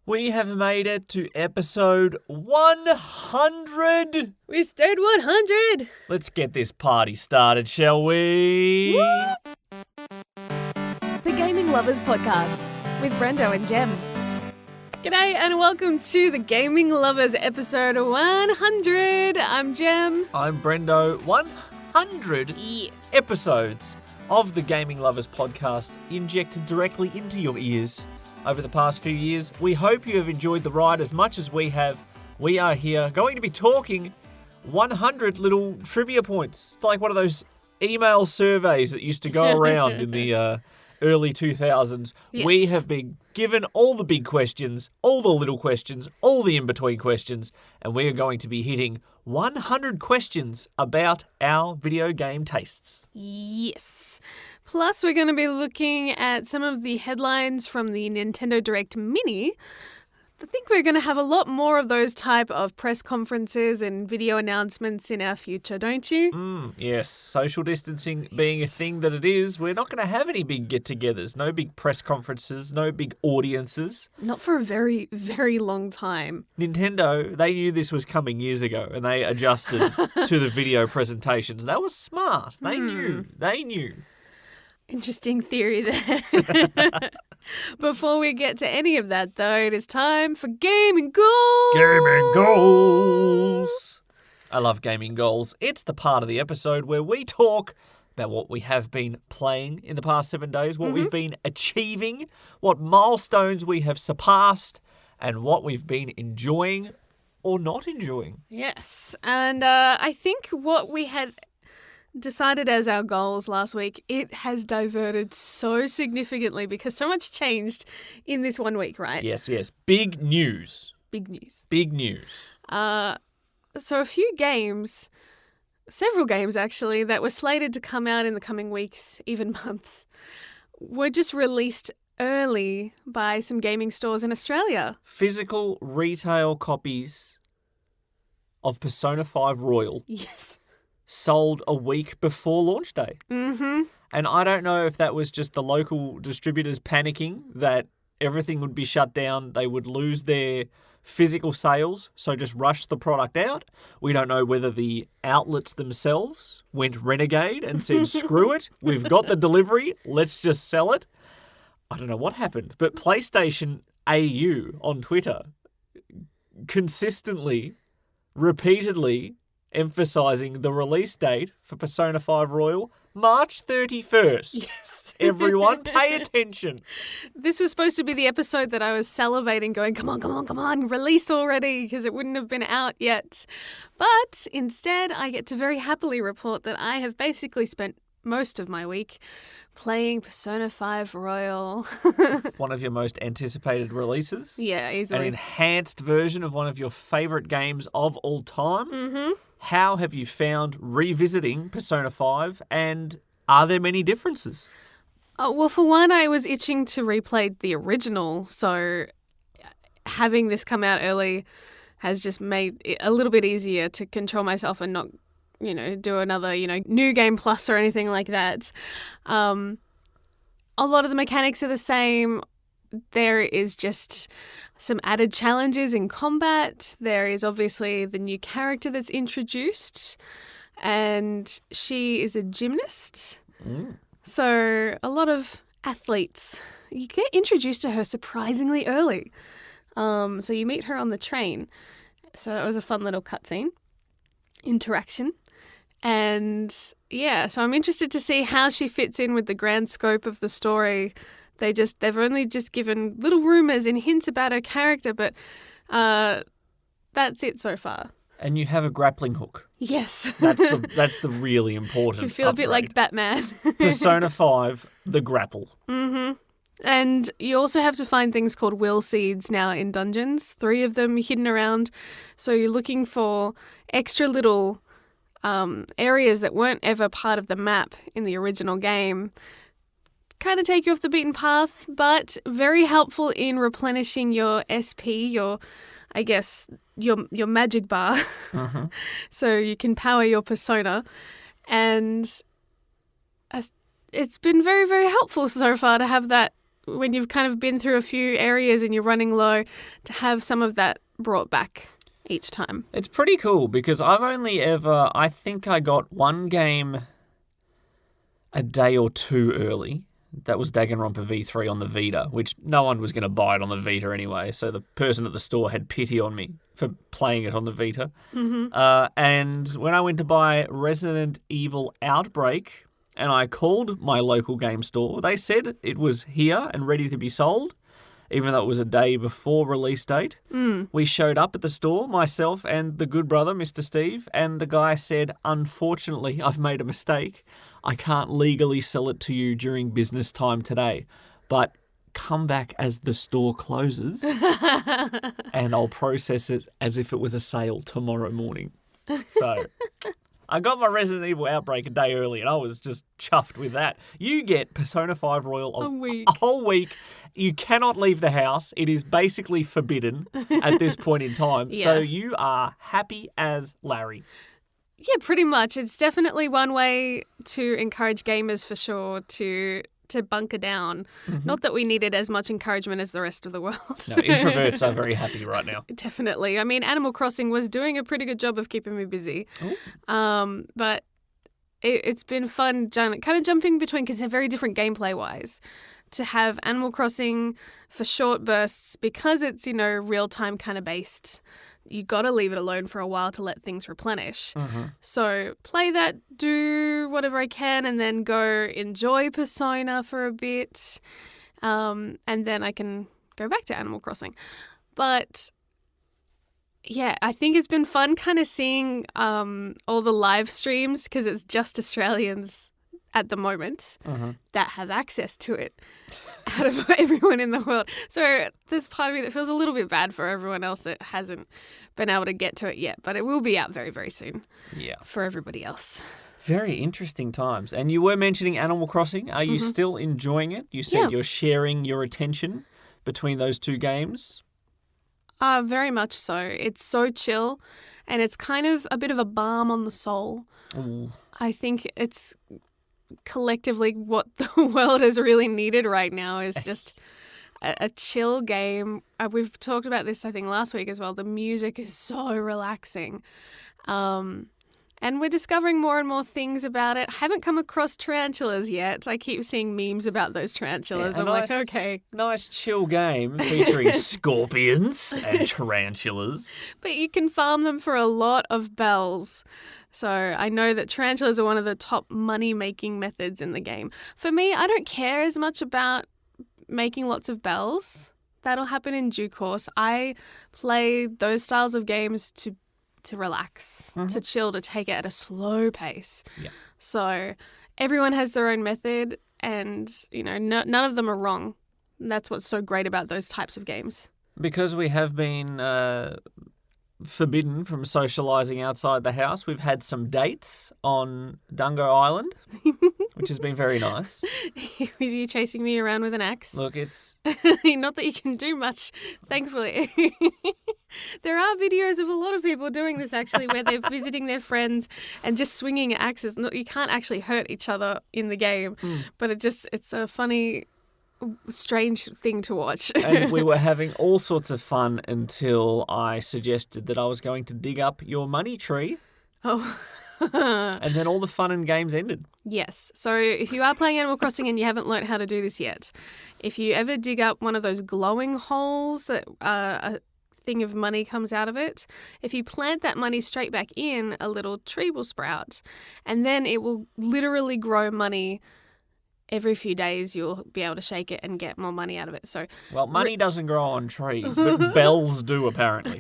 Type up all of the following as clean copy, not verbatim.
We have made it to episode 100. We stayed 100. Let's get this party started, shall we? Woo! The Gaming Lovers Podcast with Brendo and Jem. G'day and welcome to the Gaming Lovers episode 100. I'm Jem. I'm Brendo. 100 episodes of the Gaming Lovers Podcast injected directly into your ears over the past few years. We hope you have enjoyed the ride as much as we have. We are here going to be talking 100 little trivia points. It's like one of those email surveys that used to go around in the early 2000s. Yes. We have been given all the big questions, all the little questions, all the in-between questions, and we are going to be hitting 100 questions about our video game tastes. Yes. Plus, we're going to be looking at some of the headlines from the Nintendo Direct Mini. I think we're going to have a lot more of those type of press conferences and video announcements in our future, don't you? Yes, social distancing being a thing that it is, we're not going to have any big get-togethers, no big press conferences, no big audiences. Not for a very, very long time. Nintendo, they knew this was coming years ago and they adjusted to the video presentations. That was smart. They knew. Interesting theory there. Before we get to any of that, though, it is time for Gaming Goals. Gaming Goals. I love Gaming Goals. It's the part of the episode where we talk about what we have been playing in the past 7 days, what we've been achieving, what milestones we have surpassed, and what we've been enjoying or not enjoying. Yes, and I think what we had decided as our goals last week, it has diverted so significantly because so much changed in this 1 week, right? Yes. Big news. Big news. Big news. So a few games, several games actually, that were slated to come out in the coming weeks, even months, were just released early by some gaming stores in Australia. Physical retail copies of Persona 5 Royal. Yes. Sold a week before launch day. Mm-hmm. And I don't know if that was just the local distributors panicking that everything would be shut down, they would lose their physical sales, so just rush the product out. We don't know whether the outlets themselves went renegade and said, screw it, we've got the delivery, let's just sell it. I don't know what happened, but PlayStation AU on Twitter consistently, repeatedly emphasising the release date for Persona 5 Royal, March 31st. Yes. Everyone, pay attention. This was supposed to be the episode that I was salivating, going, come on, release already, because it wouldn't have been out yet. But instead, I get to very happily report that I have basically spent most of my week playing Persona 5 Royal. One of your most anticipated releases. Yeah, easily. An enhanced version of one of your favourite games of all time. Mm-hmm. How have you found revisiting Persona 5, and are there many differences? Well, for one, I was itching to replay the original, so having this come out early has just made it a little bit easier to control myself and not, do another, new game plus or anything like that. A lot of the mechanics are the same. There is just some added challenges in combat. There is obviously the new character that's introduced, and she is a gymnast. So a lot of athletes. You get introduced to her surprisingly early. So you meet her on the train. So that was a fun little cutscene interaction. And yeah, so I'm interested to see how she fits in with the grand scope of the story. They've only just given little rumours and hints about her character, but that's it so far. And you have a grappling hook. Yes. That's the really important You feel a bit like Batman. Persona 5, the grapple. Mm-hmm. And you also have to find things called will seeds now in dungeons, 3 of them hidden around. So you're looking for extra little areas that weren't ever part of the map in the original game. Kind of take you off the beaten path, but very helpful in replenishing your SP, your magic bar, so you can power your persona. And it's been very, very helpful so far to have that when you've kind of been through a few areas and you're running low, to have some of that brought back each time. It's pretty cool because I think I got one game a day or two early. That was Danganronpa V3 on the Vita, which no one was going to buy it on the Vita anyway. So the person at the store had pity on me for playing it on the Vita. Mm-hmm. And when I went to buy Resident Evil Outbreak and I called my local game store, they said it was here and ready to be sold, even though it was a day before release date. We showed up at the store, myself and the good brother, Mr. Steve, and the guy said, unfortunately, I've made a mistake. I can't legally sell it to you during business time today, but come back as the store closes and I'll process it as if it was a sale tomorrow morning. So I got my Resident Evil Outbreak a day early and I was just chuffed with that. You get Persona 5 Royal a whole week. You cannot leave the house. It is basically forbidden at this point in time. Yeah. So you are happy as Larry. Yeah, pretty much. It's definitely one way to encourage gamers for sure to bunker down. Mm-hmm. Not that we needed as much encouragement as the rest of the world. No, introverts are very happy right now. Definitely. I mean, Animal Crossing was doing a pretty good job of keeping me busy. But it's been fun kind of jumping between, because they're very different gameplay-wise. To have Animal Crossing for short bursts, because it's, real-time kind of based, you got to leave it alone for a while to let things replenish. Mm-hmm. So play that, do whatever I can, and then go enjoy Persona for a bit. And then I can go back to Animal Crossing. But yeah, I think it's been fun kind of seeing all the live streams, because it's just Australians at the moment that have access to it out of everyone in the world. So there's part of me that feels a little bit bad for everyone else that hasn't been able to get to it yet, but it will be out very, very soon. Yeah. For everybody else. Very interesting times. And you were mentioning Animal Crossing. Are you still enjoying it? You said you're sharing your attention between those two games. Very much so. It's so chill, and it's kind of a bit of a balm on the soul. Ooh. I think it's collectively what the world has really needed right now is just a chill game. We've talked about this, I think, last week as well. The music is so relaxing. And we're discovering more and more things about it. I haven't come across tarantulas yet. I keep seeing memes about those tarantulas. Yeah, I'm like, okay. Nice chill game featuring scorpions and tarantulas. But you can farm them for a lot of bells. So I know that tarantulas are one of the top money-making methods in the game. For me, I don't care as much about making lots of bells. That'll happen in due course. I play those styles of games to relax, to chill, to take it at a slow pace. Yeah. So everyone has their own method, and none of them are wrong. That's what's so great about those types of games. Because we have been forbidden from socialising outside the house, we've had some dates on Dango Island, which has been very nice. With you chasing me around with an axe. Look, it's... Not that you can do much, thankfully. There are videos of a lot of people doing this, actually, where they're visiting their friends and just swinging axes. You can't actually hurt each other in the game, but it's a funny, strange thing to watch. And we were having all sorts of fun until I suggested that I was going to dig up your money tree. Oh. And then all the fun and games ended. Yes. So if you are playing Animal Crossing and you haven't learned how to do this yet, if you ever dig up one of those glowing holes that a thing of money comes out of it, if you plant that money straight back in, a little tree will sprout, and then it will literally grow money. Every few days you'll be able to shake it and get more money out of it. So, well, money doesn't grow on trees, but bells do, apparently.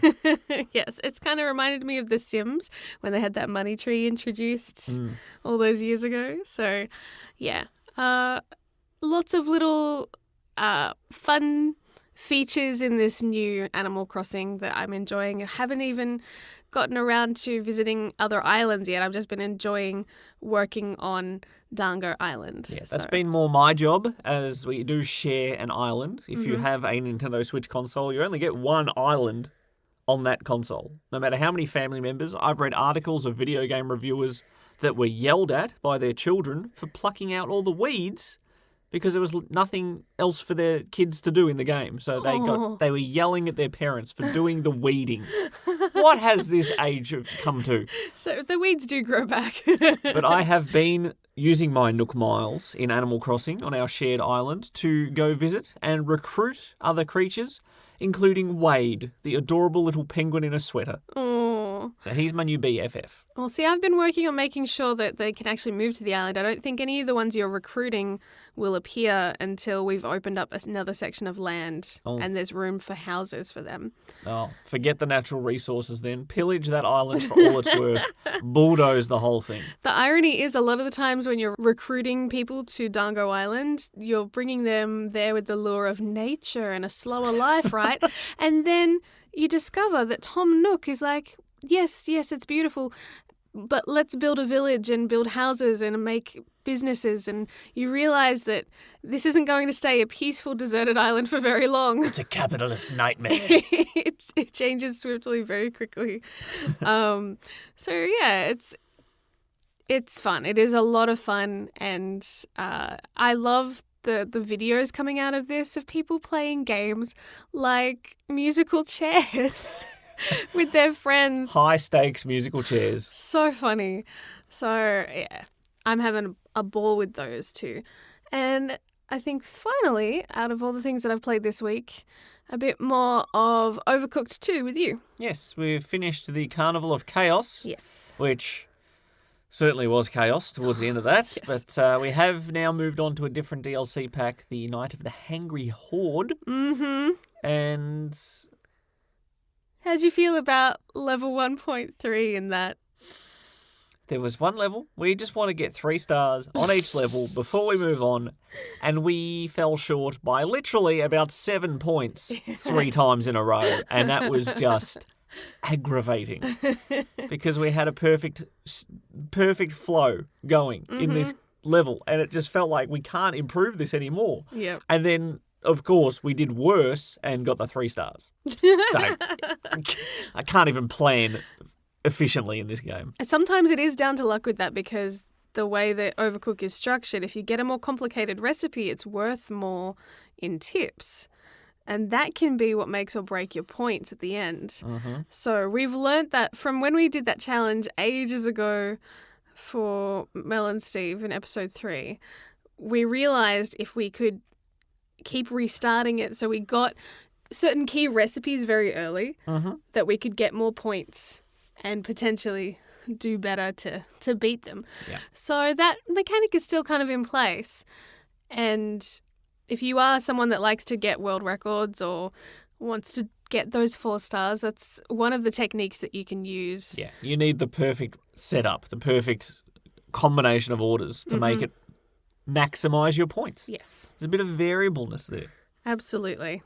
Yes, it's kind of reminded me of The Sims when they had that money tree introduced all those years ago. So, yeah, lots of little fun features in this new Animal Crossing that I'm enjoying. I haven't even gotten around to visiting other islands yet. I've just been enjoying working on Dango Island. Yeah, that's been more my job, as we do share an island. If you have a Nintendo Switch console, you only get one island on that console. No matter how many family members, I've read articles of video game reviewers that were yelled at by their children for plucking out all the weeds because there was nothing else for their kids to do in the game. So they were yelling at their parents for doing the weeding. What has this age come to? So the weeds do grow back. But I have been using my Nook Miles in Animal Crossing on our shared island to go visit and recruit other creatures, including Wade, the adorable little penguin in a sweater. Oh. So he's my new BFF. Well, see, I've been working on making sure that they can actually move to the island. I don't think any of the ones you're recruiting will appear until we've opened up another section of land and there's room for houses for them. Oh, forget the natural resources then. Pillage that island for all it's worth. Bulldoze the whole thing. The irony is a lot of the times when you're recruiting people to Dango Island, you're bringing them there with the lure of nature and a slower life, right? And then you discover that Tom Nook is like, yes, it's beautiful, but let's build a village and build houses and make businesses. And you realize that this isn't going to stay a peaceful, deserted island for very long. It's a capitalist nightmare. It changes swiftly, very quickly. So yeah, it's fun. It is a lot of fun, and I love the videos coming out of this of people playing games like musical chairs. With their friends. High stakes musical chairs. So funny. So, yeah, I'm having a ball with those too. And I think finally, out of all the things that I've played this week, a bit more of Overcooked 2 with you. Yes, we've finished the Carnival of Chaos. Yes. Which certainly was chaos towards the end of that. Yes. But we have now moved on to a different DLC pack, the Night of the Hangry Horde. Mm-hmm. And how'd you feel about level 1.3 in that? there was one level. We just want to get 3 stars on each level before we move on. And we fell short by literally about 7 points 3 times in a row. And that was just aggravating because we had a perfect flow going in this level. And it just felt like we can't improve this anymore. Yep. And then, of course, we did worse and got the 3 stars. So I can't even plan efficiently in this game. Sometimes it is down to luck with that because the way that Overcook is structured, if you get a more complicated recipe, it's worth more in tips. And that can be what makes or break your points at the end. Mm-hmm. So we've learnt that from when we did that challenge ages ago for Mel and Steve in episode 3, we realised if we could keep restarting it, so we got certain key recipes very early, that we could get more points and potentially do better to beat them. Yeah. So that mechanic is still kind of in place. And if you are someone that likes to get world records or wants to get those 4 stars, that's one of the techniques that you can use. Yeah, you need the perfect setup, the perfect combination of orders to make it maximise your points. Yes. There's a bit of variableness there. Absolutely.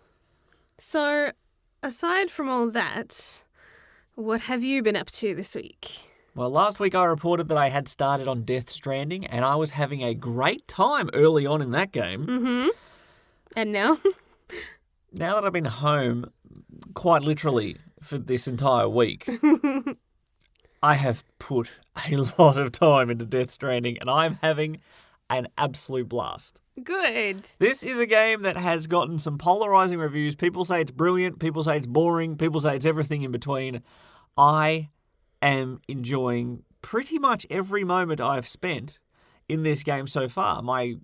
So, aside from all that, what have you been up to this week? Well, last week I reported that I had started on Death Stranding and I was having a great time early on in that game. Mm-hmm. And now? Now that I've been home, quite literally, for this entire week, I have put a lot of time into Death Stranding and I'm having an absolute blast. Good. This is a game that has gotten some polarizing reviews. People say it's brilliant. People say it's boring. People say it's everything in between. I am enjoying pretty much every moment I've spent in this game so far. My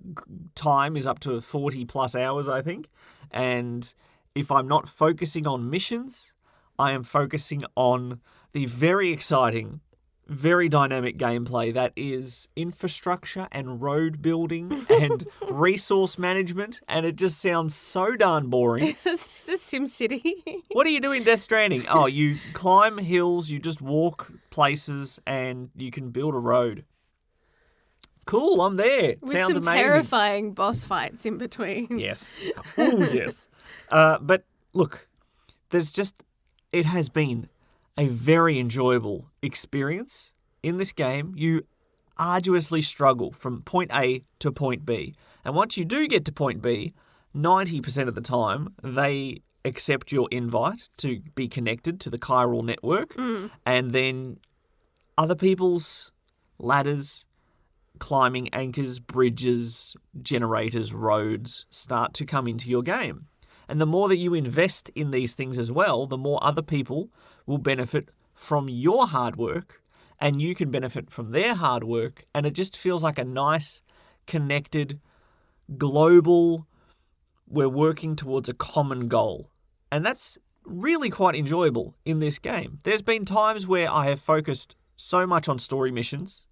time is up to 40 plus hours, I think. And if I'm not focusing on missions, I am focusing on the very exciting, very dynamic gameplay that is infrastructure and road building and resource management, and it just sounds so darn boring. This is the SimCity. What do you do in Death Stranding? Oh, you climb hills, you just walk places, and you can build a road. Cool, I'm there. With Sounds some amazing. terrifying boss fights in between. Yes. Oh, yes. But look, it has been a very enjoyable experience in this game. You arduously struggle from point A to point B. And once you do get to point B, 90% of the time, they accept your invite to be connected to the chiral network. And then other people's ladders climbing anchors, bridges, generators, roads start to come into your game. And the more that you invest in these things as well, the more other people will benefit from your hard work, and you can benefit from their hard work. And it just feels like a nice, connected, global, we're working towards a common goal. And that's really quite enjoyable in this game. There's been times where I have focused so much on story missions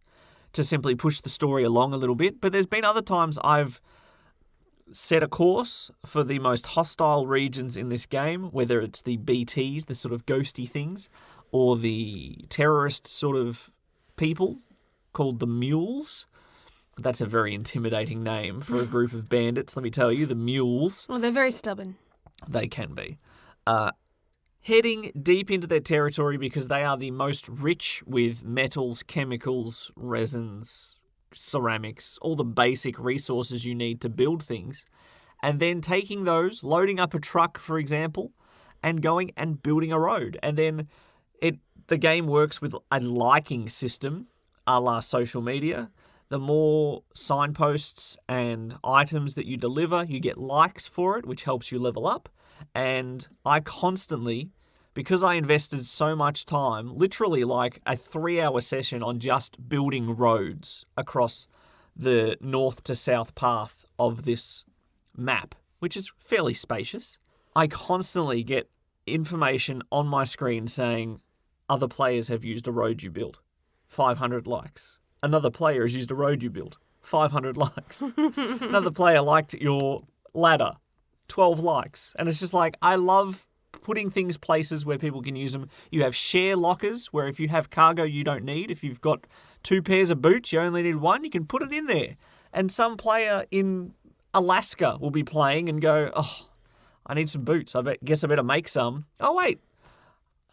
to simply push the story along a little bit, but there's been other times I've set a course for the most hostile regions in this game, whether it's the BTs, the sort of ghosty things, or the terrorist sort of people called the Mules. That's a very intimidating name for a group of bandits, let me tell you, the Mules. Well, they're very stubborn. They can be. Heading deep into their territory because they are the most rich with metals, chemicals, resins, ceramics, all the basic resources you need to build things. And then taking those, loading up a truck, for example, and going and building a road. And then the game works with a liking system, a la social media. The more signposts and items that you deliver, you get likes for it, which helps you level up. And I constantly, because I invested so much time, literally like a 3-hour session on just building roads across the north to south path of this map, which is fairly spacious, I constantly get information on my screen saying, other players have used a road you built. 500 likes. Another player has used a road you built. 500 likes. Another player liked your ladder. 12 likes. And it's just like, I love putting things places where people can use them. You have share lockers where if you have cargo you don't need, if you've got 2 pairs of boots, you only need 1, you can put it in there. And some player in Alaska will be playing and go, oh, I need some boots. Guess I better make some. Oh, wait.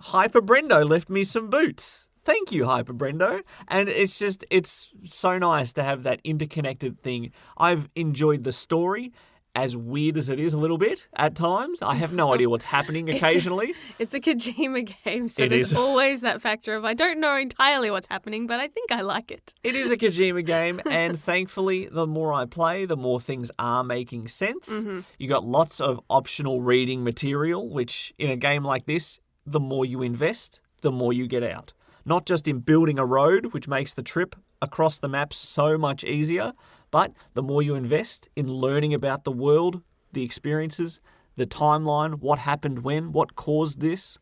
Hyper Brendo left me some boots. Thank you, Hyper Brendo. And it's so nice to have that interconnected thing. I've enjoyed the story, as weird as it is a little bit at times. I have no idea what's happening occasionally. It's a Kojima game, so there's is. always that factor of I don't know entirely what's happening, but I think I like it. It is a Kojima game, and thankfully, the more I play, the more things are making sense. Mm-hmm. You got lots of optional reading material, which in a game like this, the more you invest, the more you get out. Not just in building a road, which makes the trip across the map so much easier, but the more you invest in learning about the world, the experiences, the timeline, what happened when, what caused this,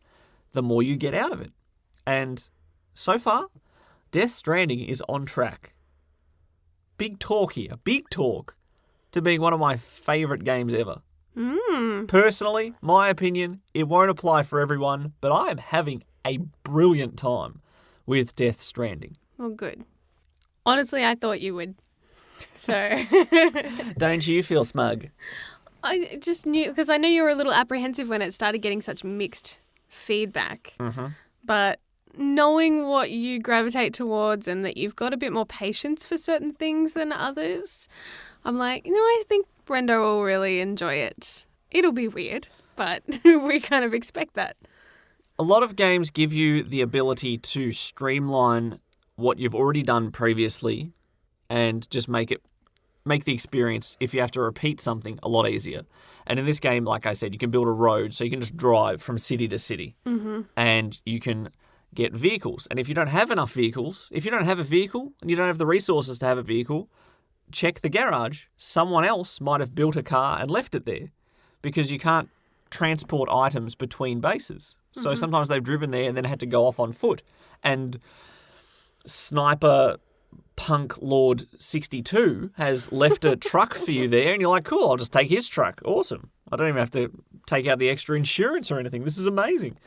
the more you get out of it. And so far, Death Stranding is on track. Big talk here, big talk to being one of my favourite games ever. Personally, my opinion, it won't apply for everyone, but I am having a brilliant time with Death Stranding. Well, good. Honestly, I thought you would. So. Don't you feel smug? I just knew, because I know you were a little apprehensive when it started getting such mixed feedback. Mm-hmm. But knowing what you gravitate towards and that you've got a bit more patience for certain things than others, I'm like, I think Brendo will really enjoy it. It'll be weird, but we kind of expect that. A lot of games give you the ability to streamline what you've already done previously and just make the experience, if you have to repeat something, a lot easier. And in this game, like I said, you can build a road, so you can just drive from city to city. Mm-hmm. And you can get vehicles. And if you don't have enough vehicles, if you don't have a vehicle and you don't have the resources to have a vehicle, check the garage. Someone else might have built a car and left it there because you can't transport items between bases. So sometimes they've driven there and then had to go off on foot. And Sniper Punk Lord 62 has left a truck for you there, and you're like, cool, I'll just take his truck. Awesome. I don't even have to take out the extra insurance or anything. This is amazing.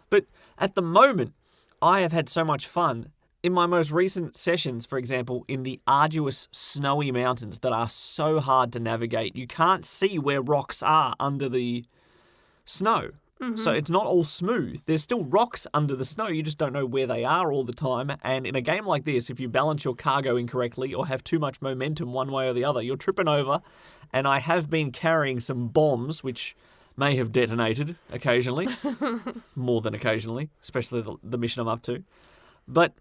But at the moment, I have had so much fun. In my most recent sessions, for example, in the arduous snowy mountains that are so hard to navigate, you can't see where rocks are under the snow. Mm-hmm. So it's not all smooth. There's still rocks under the snow. You just don't know where they are all the time. And in a game like this, if you balance your cargo incorrectly or have too much momentum one way or the other, you're tripping over. And I have been carrying some bombs, which may have detonated occasionally. More than occasionally, especially the mission I'm up to. But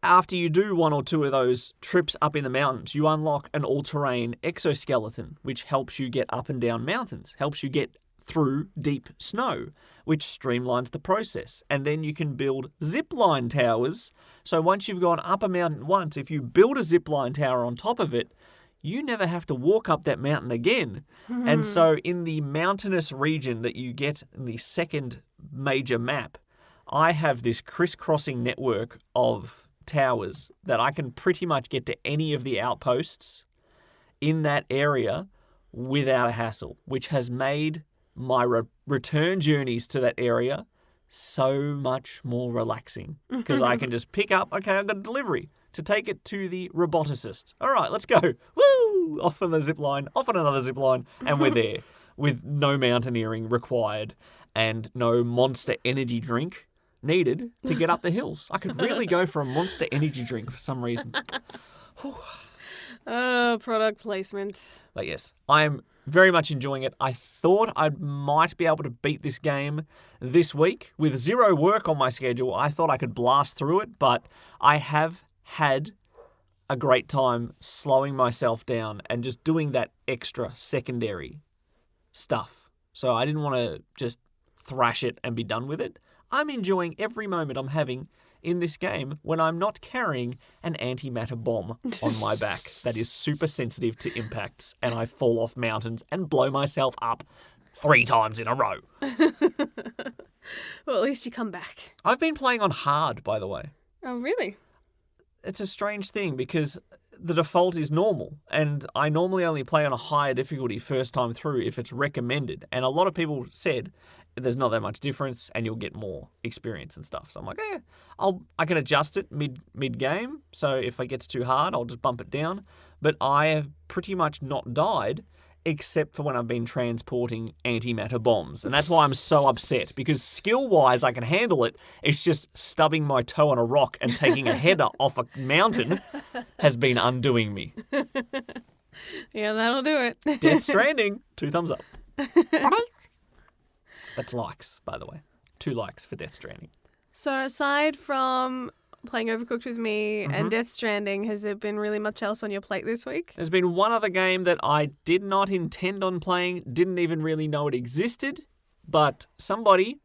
after you do one or two of those trips up in the mountains, you unlock an all-terrain exoskeleton, which helps you get up and down mountains, helps you get through deep snow, which streamlines the process. And then you can build zipline towers. So once you've gone up a mountain once, if you build a zipline tower on top of it, you never have to walk up that mountain again. And so in the mountainous region that you get in the second major map, I have this crisscrossing network of towers that I can pretty much get to any of the outposts in that area without a hassle, which has made my return journeys to that area so much more relaxing because I can just pick up, okay, I've got a delivery to take it to the roboticist. All right, let's go. Woo! Off on the zip line, off on another zip line, and we're there with no mountaineering required and no Monster energy drink needed to get up the hills. I could really go for a Monster energy drink for some reason. Oh, product placement. But yes, I'm very much enjoying it. I thought I might be able to beat this game this week. With zero work on my schedule, I thought I could blast through it, but I have had a great time slowing myself down and just doing that extra secondary stuff. So I didn't want to just thrash it and be done with it. I'm enjoying every moment I'm having in this game when I'm not carrying an antimatter bomb on my back that is super sensitive to impacts and I fall off mountains and blow myself up 3 times in a row. Well, at least you come back. I've been playing on hard, by the way. Oh, really? It's a strange thing because the default is normal, and I normally only play on a higher difficulty first time through if it's recommended. And a lot of people said there's not that much difference and you'll get more experience and stuff. So I'm like, I can adjust it mid game. So if it gets too hard, I'll just bump it down. But I have pretty much not died except for when I've been transporting antimatter bombs. And that's why I'm so upset, because skill-wise I can handle it. It's just stubbing my toe on a rock and taking a header off a mountain has been undoing me. Yeah, that'll do it. Death Stranding, 2 thumbs up. That's likes, by the way. 2 likes for Death Stranding. So aside from playing Overcooked with me and Death Stranding, has there been really much else on your plate this week? There's been one other game that I did not intend on playing, didn't even really know it existed, but somebody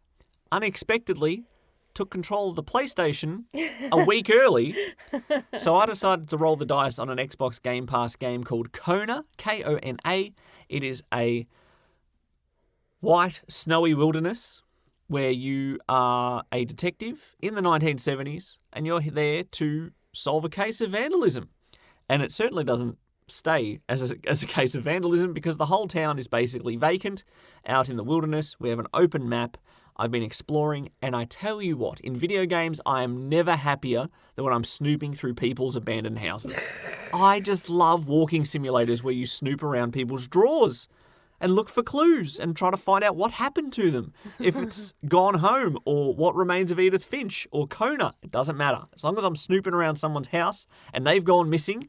unexpectedly took control of the PlayStation a week early. So I decided to roll the dice on an Xbox Game Pass game called Kona, Kona. It is a white, snowy wilderness where you are a detective in the 1970s and you're there to solve a case of vandalism. And it certainly doesn't stay as a case of vandalism because the whole town is basically vacant out in the wilderness. We have an open map. I've been exploring, and I tell you what, in video games, I am never happier than when I'm snooping through people's abandoned houses. I just love walking simulators where you snoop around people's drawers and look for clues and try to find out what happened to them. If it's Gone Home or What Remains of Edith Finch or Kona, it doesn't matter. As long as I'm snooping around someone's house and they've gone missing,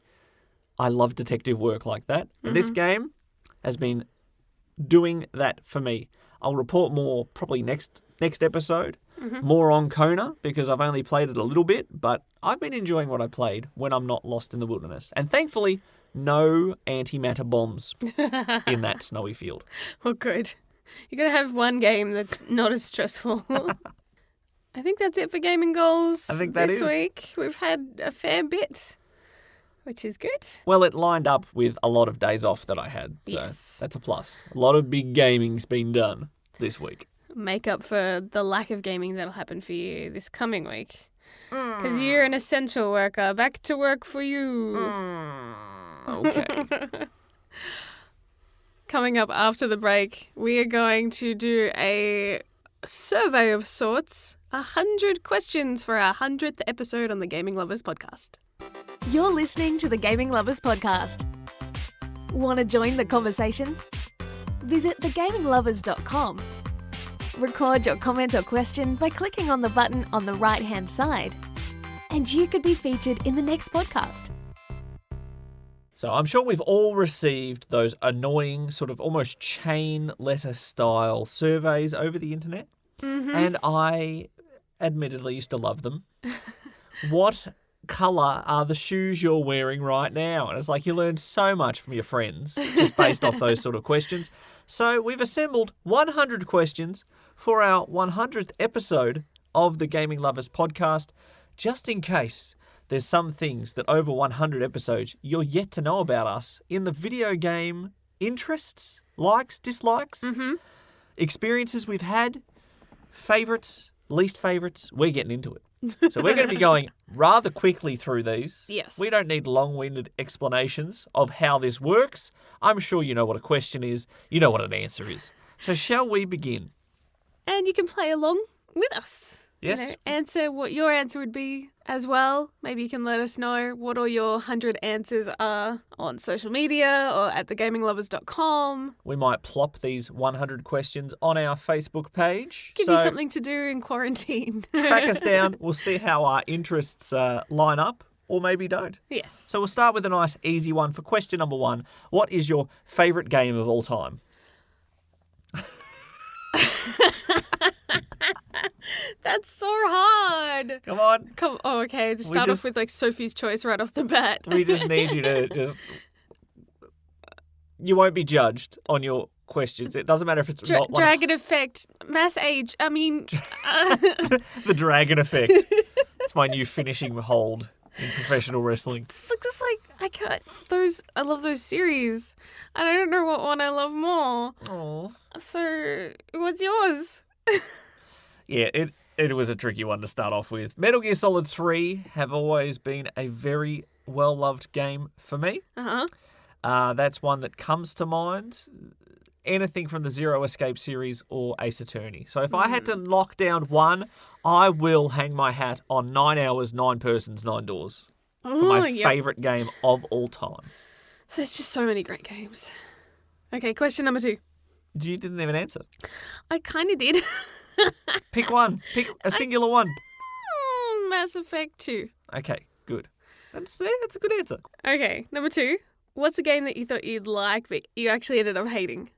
I love detective work like that. And this game has been doing that for me. I'll report more probably next episode, more on Kona, because I've only played it a little bit, but I've been enjoying what I played when I'm not lost in the wilderness. And thankfully, no antimatter bombs in that snowy field. Well, good. You got to have one game that's not as stressful. I think that's it for gaming goals. I think that this is. week. We've had a fair bit, which is good. Well, it lined up with a lot of days off that I had, so Yes. that's a plus. A lot of big gaming's been done this week. Make up for the lack of gaming that'll happen for you this coming week. Because you're an essential worker. Back to work for you. Okay. Coming up after the break, we are going to do a survey of sorts. 100 questions for our 100th episode on the Gaming Lovers podcast. You're listening to the Gaming Lovers podcast. Want to join the conversation? Visit thegaminglovers.com. Record your comment or question by clicking on the button on the right-hand side, and you could be featured in the next podcast. So I'm sure we've all received those annoying sort of almost chain letter style surveys over the internet. And I admittedly used to love them. What colour are the shoes you're wearing right now? And it's like you learn so much from your friends just based off those sort of questions. So we've assembled 100 questions for our 100th episode of the Gaming Lovers podcast, just in case there's some things that over 100 episodes you're yet to know about us in the video game interests, likes, dislikes, experiences we've had, favourites, least favourites. We're getting into it. So we're going to be going rather quickly through these. Yes. We don't need long-winded explanations of how this works. I'm sure you know what a question is. You know what an answer is. So shall we begin? And you can play along with us. Yes. You know, answer what your answer would be as well. Maybe you can let us know what all your 100 answers are on social media or at thegaminglovers.com. We might plop these 100 questions on our Facebook page. Give you something to do in quarantine. Track us down. We'll see how our interests line up, or maybe don't. Yes. So we'll start with a nice easy one for question number 1. What is your favourite game of all time? That's so hard. Come on. Oh, okay. To start off with like Sophie's Choice right off the bat. We just need you to just... You won't be judged on your questions. It doesn't matter if it's not one... Dragon Effect, Mass Age. I mean... The Dragon Effect. It's my new finishing hold in professional wrestling. It's like I can't... I love those series. I don't know what one I love more. Oh. So, what's yours? Yeah, it was a tricky one to start off with. Metal Gear Solid 3 have always been a very well-loved game for me. That's one that comes to mind. Anything from the Zero Escape series or Ace Attorney. So if I had to lock down one, I will hang my hat on 9 Hours, 9 Persons, 9 Doors for my favourite game of all time. So there's just so many great games. Okay, question number 2. You didn't even answer. I kind of did. Pick one. Pick a singular one. Mass Effect 2. Okay, good. That's a good answer. Okay, number 2. What's a game that you thought you'd like but you actually ended up hating?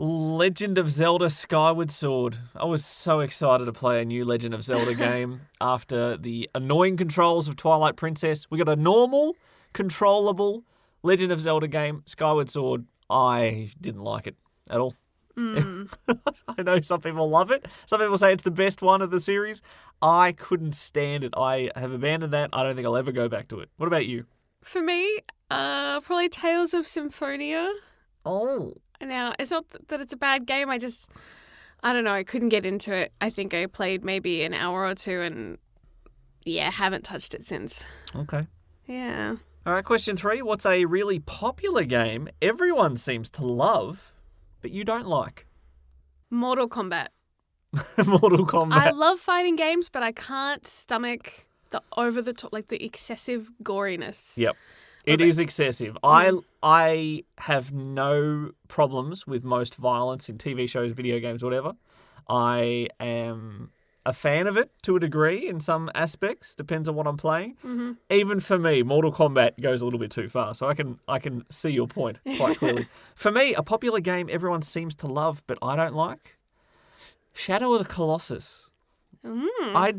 Legend of Zelda Skyward Sword. I was so excited to play a new Legend of Zelda game after the annoying controls of Twilight Princess. We got a normal, controllable Legend of Zelda game, Skyward Sword. I didn't like it at all. I know some people love it. Some people say it's the best one of the series. I couldn't stand it. I have abandoned that. I don't think I'll ever go back to it. What about you? For me, probably Tales of Symphonia. Oh. Now, it's not that it's a bad game. I don't know. I couldn't get into it. I think I played maybe an hour or two and, haven't touched it since. Okay. Yeah. All right, question 3. What's a really popular game everyone seems to love, but you don't like? Mortal Kombat. Mortal Kombat. I love fighting games, but I can't stomach the over-the-top, like the excessive goriness. Yep. It is excessive. I have no problems with most violence in TV shows, video games, whatever. I am a fan of it to a degree in some aspects. Depends on what I'm playing. Mm-hmm. Even for me, Mortal Kombat goes a little bit too far. So I can see your point quite clearly. For me, a popular game everyone seems to love, but I don't like. Shadow of the Colossus. I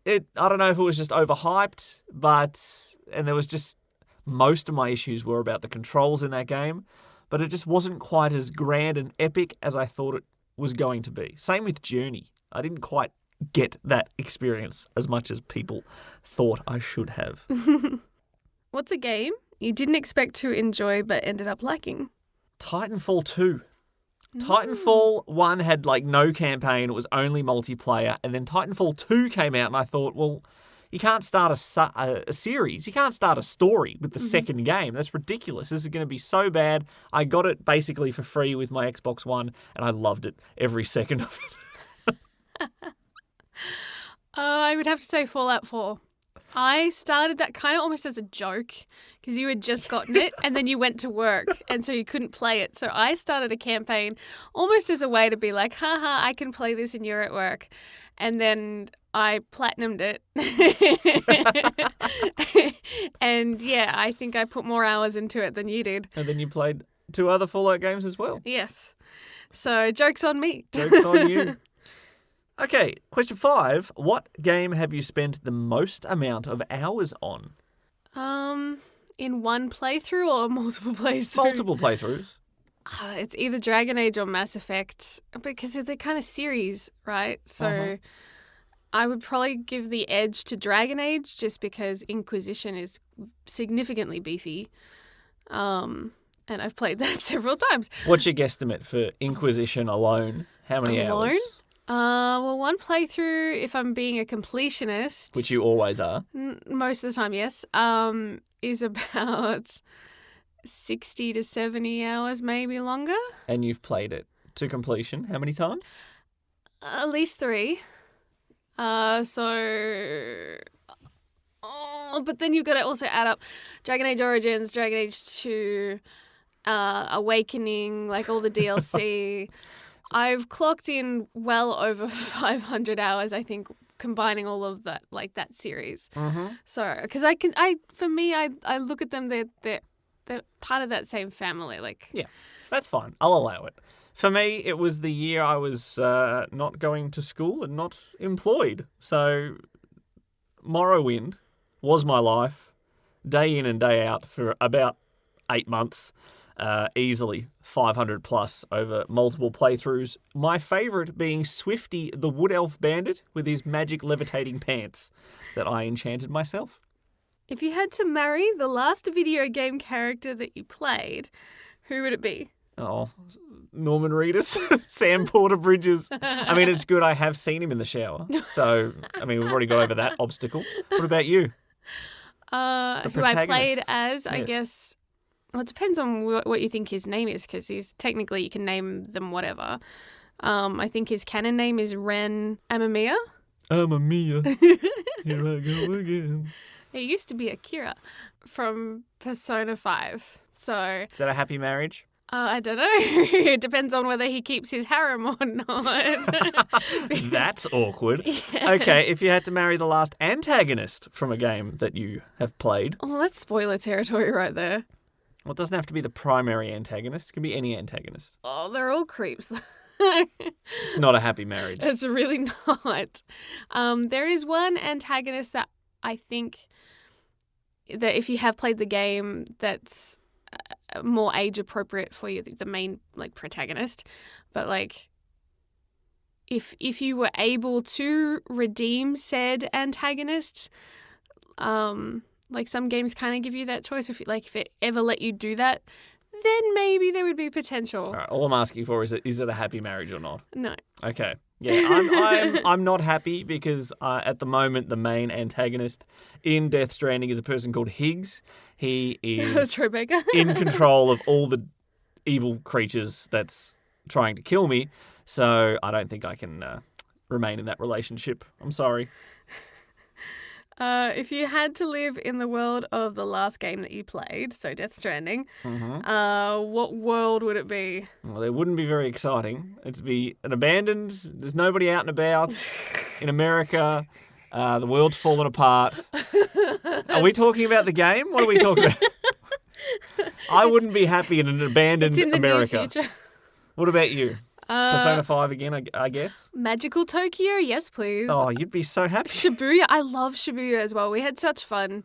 don't know if it was just overhyped, and there was just most of my issues were about the controls in that game, but it just wasn't quite as grand and epic as I thought it was going to be. Same with Journey. I didn't quite get that experience as much as people thought I should have. What's a game you didn't expect to enjoy but ended up liking? Titanfall 2. Titanfall 1 had no campaign, it was only multiplayer, and then Titanfall 2 came out and I thought, well, you can't start a series, you can't start a story with the second game. That's ridiculous. This is going to be so bad. I got it basically for free with my Xbox One and I loved it every second of it. I would have to say Fallout 4. I started that kind of almost as a joke because you had just gotten it and then you went to work and so you couldn't play it. So I started a campaign almost as a way to be like, haha, I can play this and you're at work. And then I platinumed it. And I think I put more hours into it than you did. And then you played 2 other Fallout games as well. Yes. So joke's on me. Joke's on you. Okay, question 5. What game have you spent the most amount of hours on? In one playthrough or multiple playthroughs? Multiple playthroughs. It's either Dragon Age or Mass Effect because they're kind of series, right? So I would probably give the edge to Dragon Age just because Inquisition is significantly beefy. And I've played that several times. What's your guesstimate for Inquisition alone? How many hours? Well, one playthrough, if I'm being a completionist, Which you always are. Most of the time, yes, is about 60 to 70 hours, maybe longer. And you've played it to completion how many times? At least 3. But then you've got to also add up Dragon Age Origins, Dragon Age 2, Awakening, like all the DLC. I've clocked in well over 500 hours, I think, combining all of that, like that series. Mm-hmm. So, because for me, I look at them, they're part of that same family. Like, yeah, that's fine. I'll allow it. For me, it was the year I was not going to school and not employed. So, Morrowind was my life, day in and day out for about 8 months. Easily 500 plus over multiple playthroughs. My favourite being Swifty the Wood Elf Bandit with his magic levitating pants that I enchanted myself. if you had to marry the last video game character that you played, who would it be? Oh, Norman Reedus, Sam Porter Bridges. I mean, it's good I have seen him in the shower. So, I mean, we've already got over that obstacle. What about you? Who I played as, I guess. Well, it depends on what you think his name is, because technically you can name them whatever. I think his canon name is Ren Amamiya. Amamiya, here I go again. He used to be Akira from Persona 5. So Is that a happy marriage? I don't know. It depends on whether he keeps his harem or not. That's awkward. Yeah. Okay, if you had to marry the last antagonist from a game that you have played. Oh, that's spoiler territory right there. Well, it doesn't have to be the primary antagonist. It can be any antagonist. Oh, they're all creeps. It's not a happy marriage. It's really not. There is one antagonist that I think that if you have played the game, that's more age appropriate for you, the main like protagonist. But like, if you were able to redeem said antagonist, like some games kind of give you that choice. If it ever let you do that, then maybe there would be potential. All right, all I'm asking for is it a happy marriage or not? No. Okay. Yeah, I'm not happy because at the moment the main antagonist in Death Stranding is a person called Higgs. He is Tribeca. in control of all the evil creatures that's trying to kill me. So I don't think I can remain in that relationship. I'm sorry. If you had to live in the world of the last game that you played, so Death Stranding, what world would it be? Well, it wouldn't be very exciting. It'd be an abandoned, there's nobody out and about in America. The world's fallen apart. Are we talking about the game? What are we talking about? I wouldn't be happy in an abandoned It's in the America. near future. What about you? Persona 5 again, I guess? Magical Tokyo, yes, please. Oh, you'd be so happy. Shibuya, I love Shibuya as well. We had such fun.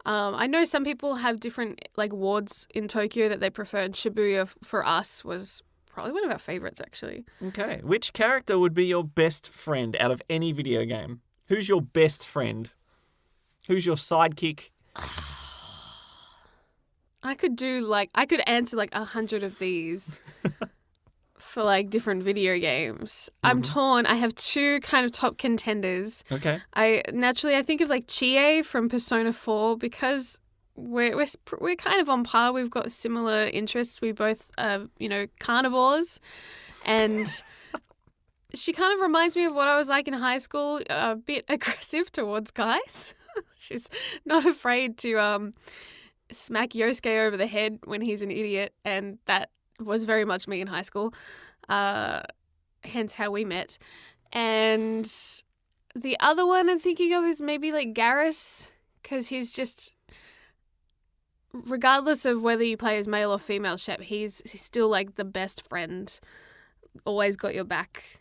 I know some people have different like wards in Tokyo that they prefer. Shibuya for us was probably one of our favorites, actually. Okay. Which character would be your best friend out of any video game? Who's your best friend? Who's your sidekick? I could answer like 100 of these. For like different video games. I'm torn. I have 2 kind of top contenders. Okay. I think of like Chie from Persona 4 because we're kind of on par. We've got similar interests. We both are, carnivores, and she kind of reminds me of what I was like in high school, a bit aggressive towards guys. She's not afraid to smack Yosuke over the head when he's an idiot, and that was very much me in high school, hence how we met. And the other one I'm thinking of is maybe like Garrus, because he's just, regardless of whether you play as male or female Shep, he's still like the best friend, always got your back.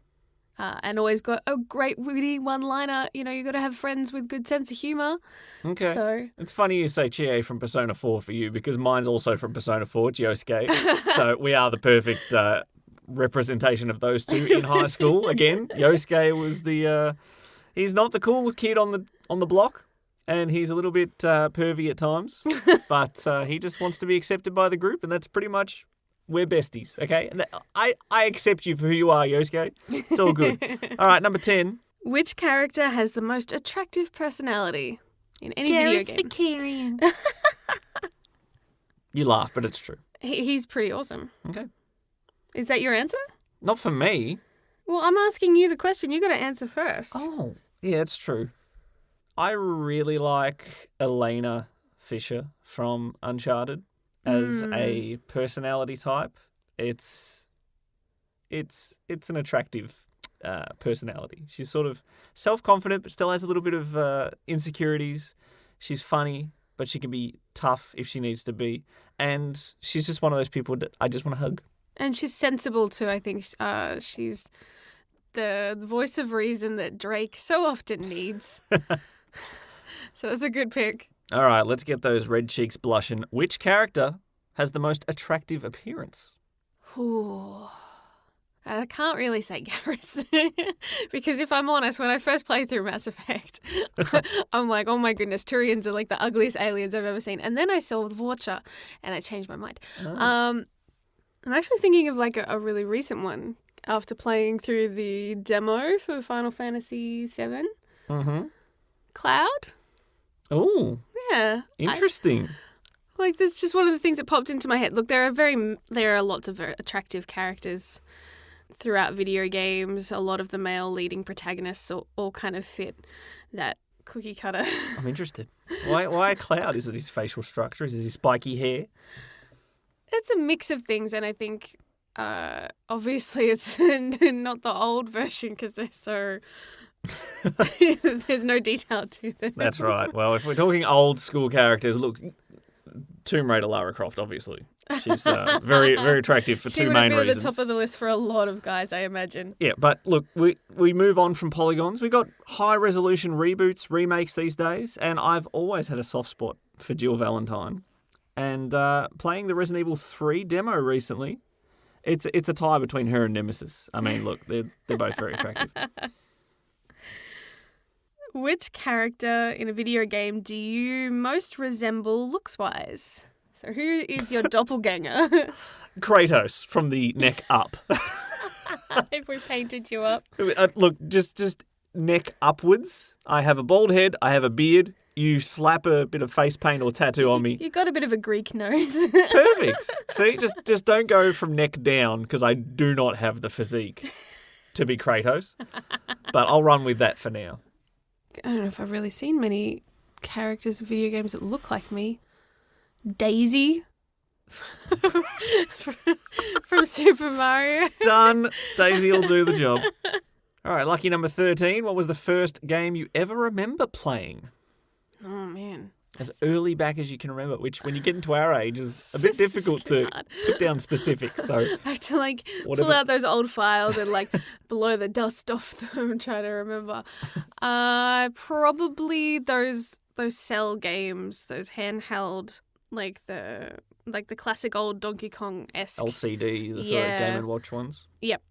and always got a great witty one-liner. You know, you got to have friends with good sense of humour. Okay. So it's funny you say Chie from Persona 4 for you because mine's also from Persona 4, Yosuke. So we are the perfect representation of those two in high school. Again, Yosuke was he's not the cool kid on the block, and he's a little bit pervy at times, but he just wants to be accepted by the group, and that's pretty much we're besties, okay? And I accept you for who you are, Yosuke. It's all good. All right, number 10. which character has the most attractive personality in any video game? Vicarian. You laugh, but it's true. He's pretty awesome. Okay. Is that your answer? Not for me. Well, I'm asking you the question. You got to answer first. Oh, yeah, it's true. I really like Elena Fisher from Uncharted as a personality type. It's an attractive personality. She's sort of self-confident, but still has a little bit of insecurities. She's funny, but she can be tough if she needs to be. And she's just one of those people that I just want to hug. And she's sensible too. I think she's the voice of reason that Drake so often needs. So that's a good pick. All right, let's get those red cheeks blushing. Which character has the most attractive appearance? Ooh. I can't really say Garrus because if I'm honest, when I first played through Mass Effect, I'm like, oh my goodness, Turians are like the ugliest aliens I've ever seen. And then I saw Vorcha and I changed my mind. Oh. I'm actually thinking of like a really recent one after playing through the demo for Final Fantasy VII. Mm-hmm. Cloud? Oh, Yeah. interesting. Like, that's just one of the things that popped into my head. Look, there are lots of very attractive characters throughout video games. A lot of the male leading protagonists all kind of fit that cookie cutter. I'm interested. Why Cloud? Is it his facial structure? Is it his spiky hair? It's a mix of things, and I think obviously it's not the old version because they're so... There's no detail to them. That's right. Well, if we're talking old school characters, look, Tomb Raider Lara Croft, obviously. She's very, very attractive for two main reasons. She would have been at the top of the list for a lot of guys, I imagine. Yeah, but look, we move on from polygons. We got high-resolution reboots, remakes these days, and I've always had a soft spot for Jill Valentine. And playing the Resident Evil 3 demo recently, it's a tie between her and Nemesis. I mean, look, they're both very attractive. Which character in a video game do you most resemble looks-wise? So who is your doppelganger? Kratos from the neck up. If we painted you up. Look, just neck upwards. I have a bald head. I have a beard. You slap a bit of face paint or tattoo on me. You got a bit of a Greek nose. Perfect. See, just don't go from neck down because I do not have the physique to be Kratos. But I'll run with that for now. I don't know if I've really seen many characters in video games that look like me. Daisy from Super Mario. Done. Daisy will do the job. All right, lucky number 13. What was the first game you ever remember playing? Oh, man. As early back as you can remember, which when you get into our age is a bit difficult to put down specifics. So I have to pull out those old files and blow the dust off them and try to remember. Probably those cell games, those handheld, like the classic old Donkey Kong-esque. LCD, the sort of Game & Watch ones. Yep.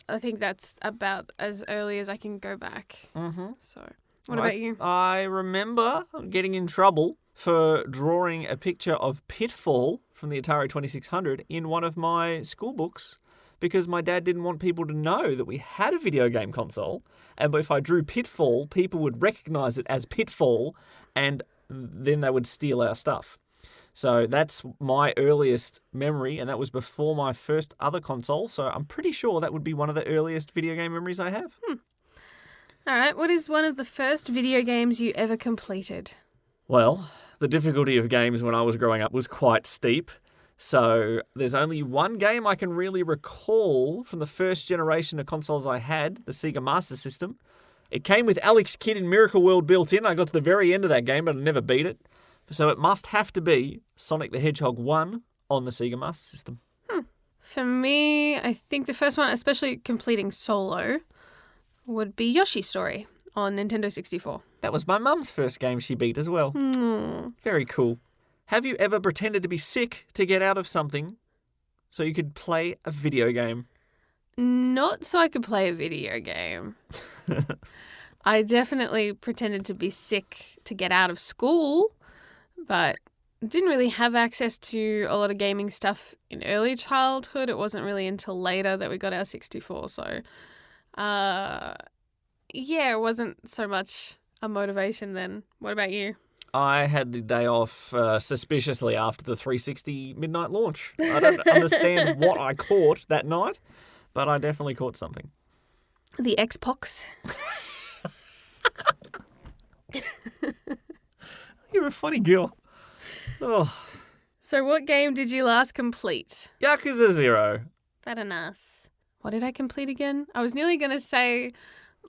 I think that's about as early as I can go back. Mm-hmm. So... What about you? I remember getting in trouble for drawing a picture of Pitfall from the Atari 2600 in one of my school books because my dad didn't want people to know that we had a video game console. And if I drew Pitfall, people would recognize it as Pitfall and then they would steal our stuff. So that's my earliest memory, and that was before my first other console. So I'm pretty sure that would be one of the earliest video game memories I have. All right, what is one of the first video games you ever completed? Well, the difficulty of games when I was growing up was quite steep. So there's only one game I can really recall from the first generation of consoles I had, the Sega Master System. It came with Alex Kidd in Miracle World built in. I got to the very end of that game, but I never beat it. So it must have to be Sonic the Hedgehog 1 on the Sega Master System. For me, I think the first one, especially completing solo, would be Yoshi's Story on Nintendo 64. That was my mum's first game she beat as well. Very cool. Have you ever pretended to be sick to get out of something so you could play a video game? Not so I could play a video game. I definitely pretended to be sick to get out of school, but didn't really have access to a lot of gaming stuff in early childhood. It wasn't really until later that we got our 64. So, it wasn't so much a motivation then. What about you? I had the day off suspiciously after the 360 midnight launch. I don't understand what I caught that night, but I definitely caught something. The Xbox. You're a funny girl. Oh. So what game did you last complete? Yakuza 0. Very nice. What did I complete again? I was nearly going to say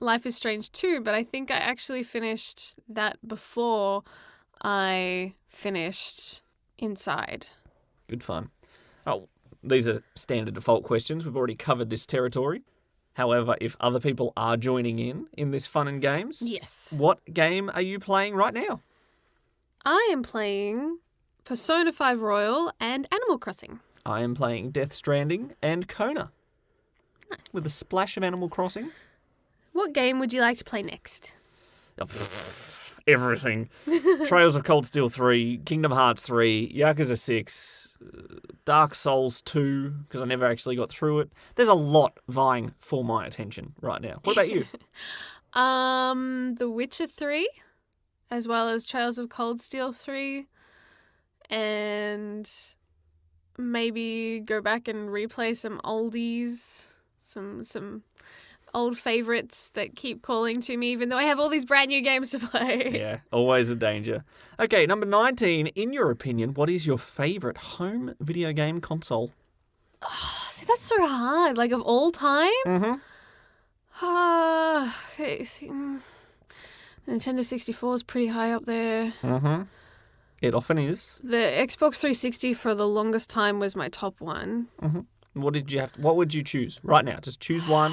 Life is Strange 2, but I think I actually finished that before I finished Inside. Good fun. Oh, these are standard default questions. We've already covered this territory. However, if other people are joining in this fun and games, yes. What game are you playing right now? I am playing Persona 5 Royal and Animal Crossing. I am playing Death Stranding and Kona. Nice. With a splash of Animal Crossing. What game would you like to play next? Everything. Trails of Cold Steel 3, Kingdom Hearts 3, Yakuza 6, Dark Souls 2, because I never actually got through it. There's a lot vying for my attention right now. What about you? The Witcher 3, as well as Trails of Cold Steel 3, and maybe go back and replay some oldies, some old favourites that keep calling to me, even though I have all these brand new games to play. Yeah, always a danger. Okay, number 19. In your opinion, what is your favourite home video game console? Oh, see, that's so hard. Like, of all time? Mm-hmm. Nintendo 64 is pretty high up there. Mm-hmm. It often is. The Xbox 360 for the longest time was my top one. Mm-hmm. What would you choose right now? Just choose one.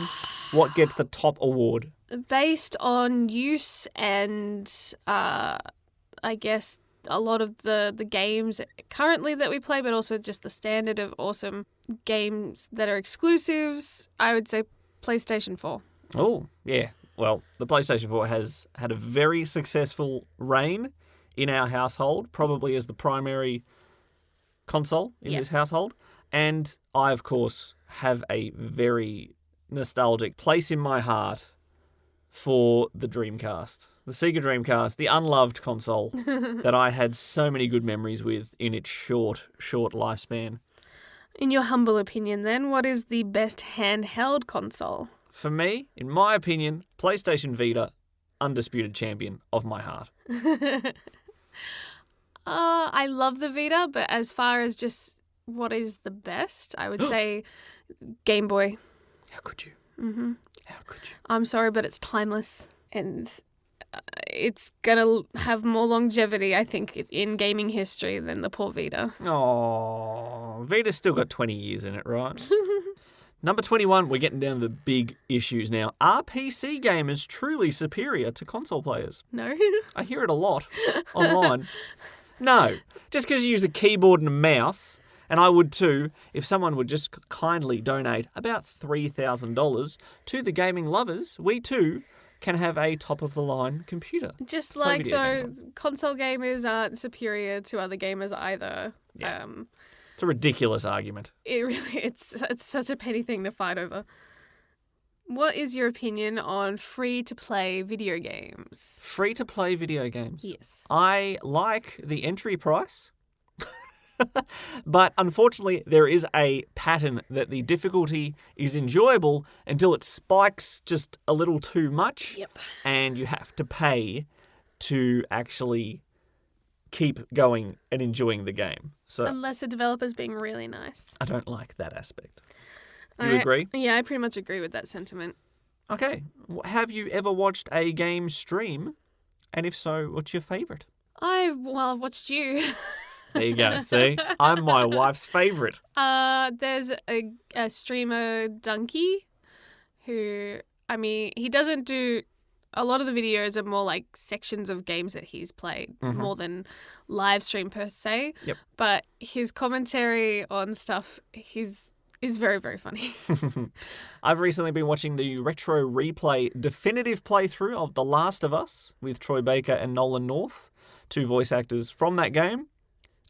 What gets the top award? Based on use and I guess a lot of the games currently that we play, but also just the standard of awesome games that are exclusives, I would say PlayStation 4. Oh, yeah. Well, the PlayStation 4 has had a very successful reign in our household, probably as the primary console in this household. And I, of course, have a very nostalgic place in my heart for the Dreamcast. The Sega Dreamcast, the unloved console that I had so many good memories with in its short lifespan. In your humble opinion, then, what is the best handheld console? For me, in my opinion, PlayStation Vita, undisputed champion of my heart. I love the Vita, but as far as just what is the best, I would say Game Boy. How could you? Mm-hmm. How could you? I'm sorry, but it's timeless. And it's going to have more longevity, I think, in gaming history than the poor Vita. Oh, Vita's still got 20 years in it, right? Number 21, we're getting down to the big issues now. Are PC gamers truly superior to console players? No. I hear it a lot online. No. Just because you use a keyboard and a mouse, and I would too, if someone would just kindly donate about $3,000 to the gaming lovers, we too can have a top-of-the-line computer. Just like, though, console gamers aren't superior to other gamers either. Yeah. It's a ridiculous argument. It's such a petty thing to fight over. What is your opinion on free-to-play video games? Free-to-play video games? Yes. I like the entry price. But unfortunately, there is a pattern that the difficulty is enjoyable until it spikes just a little too much. Yep. And you have to pay to actually keep going and enjoying the game. So unless the developer's being really nice. I don't like that aspect. You agree? Yeah, I pretty much agree with that sentiment. Okay. Have you ever watched a game stream? And if so, what's your favourite? I've watched you. There you go. See? I'm my wife's favourite. There's a streamer, Donkey, who I mean, he doesn't do... A lot of the videos are more like sections of games that he's played more than live stream per se. Yep. But his commentary on stuff is very, very funny. I've recently been watching the Retro Replay definitive playthrough of The Last of Us with Troy Baker and Nolan North, 2 voice actors from that game.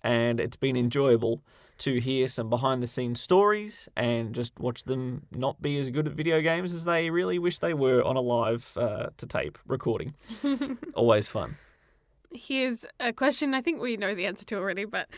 And it's been enjoyable to hear some behind-the-scenes stories and just watch them not be as good at video games as they really wish they were on a live to tape recording. Always fun. Here's a question I think we know the answer to already, but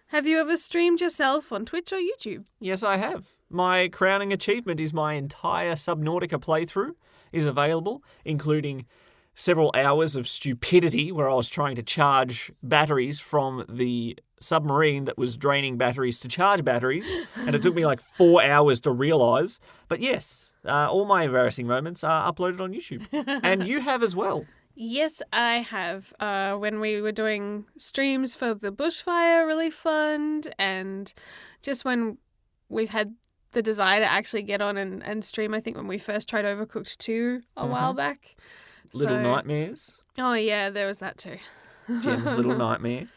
have you ever streamed yourself on Twitch or YouTube? Yes, I have. My crowning achievement is my entire Subnautica playthrough is available, including several hours of stupidity where I was trying to charge batteries from the submarine that was draining batteries to charge batteries, and it took me like 4 hours to realise. But yes, all my embarrassing moments are uploaded on YouTube. And you have as well. Yes, I have. When we were doing streams for the Bushfire Relief Fund, and just when we've had the desire to actually get on and stream, I think when we first tried Overcooked 2 a while back. Little Nightmares. Oh, yeah, there was that too. Jem's Little Nightmare.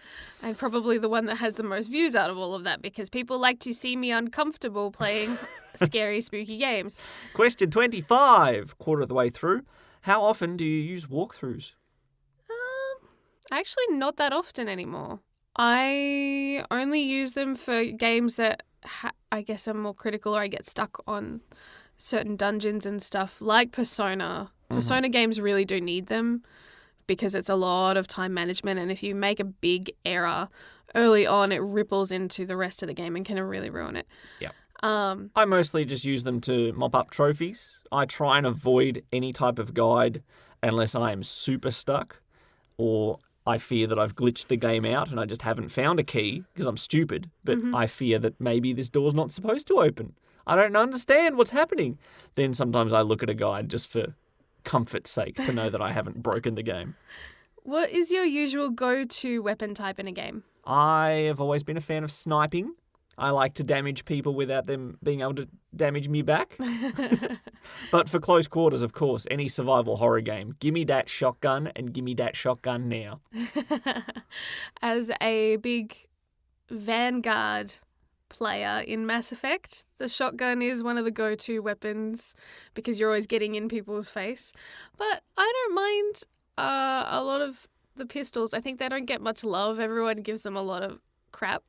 And probably the one that has the most views out of all of that, because people like to see me uncomfortable playing scary, spooky games. Question 25, quarter of the way through. How often do you use walkthroughs? Actually, not that often anymore. I only use them for games that I guess are more critical, or I get stuck on certain dungeons and stuff, like Persona. Persona games really do need them because it's a lot of time management, and if you make a big error early on, it ripples into the rest of the game and can really ruin it. Yeah. I mostly just use them to mop up trophies. I try and avoid any type of guide unless I am super stuck or I fear that I've glitched the game out and I just haven't found a key because I'm stupid, but I fear that maybe this door's not supposed to open. I don't understand what's happening. Then sometimes I look at a guide just for comfort's sake to know that I haven't broken the game. What is your usual go-to weapon type in a game? I have always been a fan of sniping. I like to damage people without them being able to damage me back. But for close quarters, of course, any survival horror game, gimme that shotgun and gimme that shotgun now. As a big Vanguard player in Mass Effect, the shotgun is one of the go-to weapons because you're always getting in people's face. But I don't mind a lot of the pistols. I think they don't get much love. Everyone gives them a lot of crap.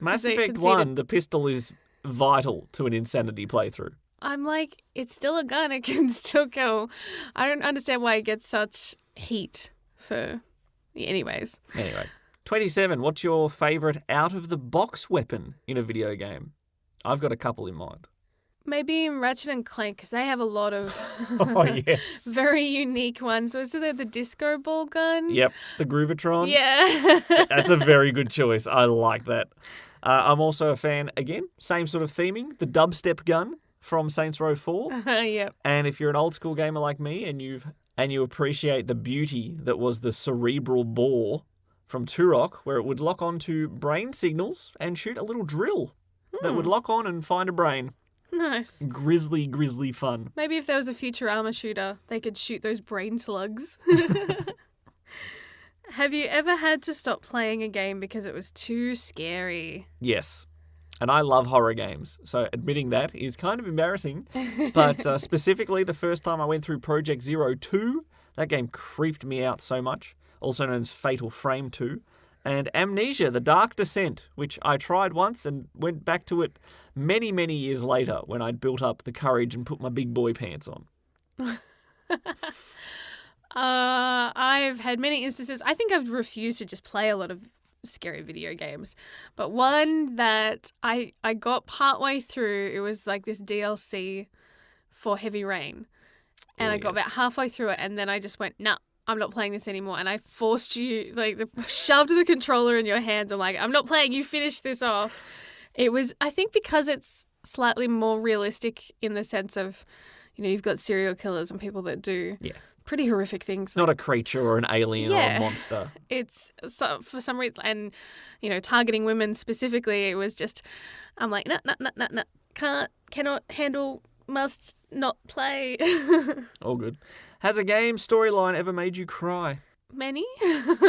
Mass Effect 1, the pistol is vital to an Insanity playthrough. I'm like, it's still a gun. It can still kill. I don't understand why it gets such heat for... Anyways. Anyway. 27, what's your favourite out-of-the-box weapon in a video game? I've got a couple in mind. Maybe in Ratchet and Clank, because they have a lot of very unique ones. Was it the disco ball gun? Yep, the Groovatron. Yeah. That's a very good choice. I like that. I'm also a fan, again, same sort of theming, the dubstep gun from Saints Row 4. Yep. And if you're an old school gamer like me and you appreciate the beauty that was the cerebral bore from Turok, where it would lock onto brain signals and shoot a little drill that would lock on and find a brain. Nice. Grisly fun. Maybe if there was a Futurama shooter, they could shoot those brain slugs. Have you ever had to stop playing a game because it was too scary? Yes. And I love horror games, so admitting that is kind of embarrassing. But specifically, the first time I went through Project Zero 2, that game creeped me out so much, also known as Fatal Frame 2. And Amnesia, The Dark Descent, which I tried once and went back to it many, many years later when I'd built up the courage and put my big boy pants on. I've had many instances. I think I've refused to just play a lot of scary video games. But one that I got partway through, it was like this DLC for Heavy Rain. And I got about halfway through it and then I just went, nah, I'm not playing this anymore. And I forced you, shoved the controller in your hands. I'm like, I'm not playing. You finish this off. It was, I think because it's slightly more realistic in the sense of, you've got serial killers and people that do pretty horrific things. Not a creature or an alien or a monster. It's, for some reason, and, targeting women specifically, it was just, I'm like, no, cannot handle must not play. All good. Has a game storyline ever made you cry? Many. I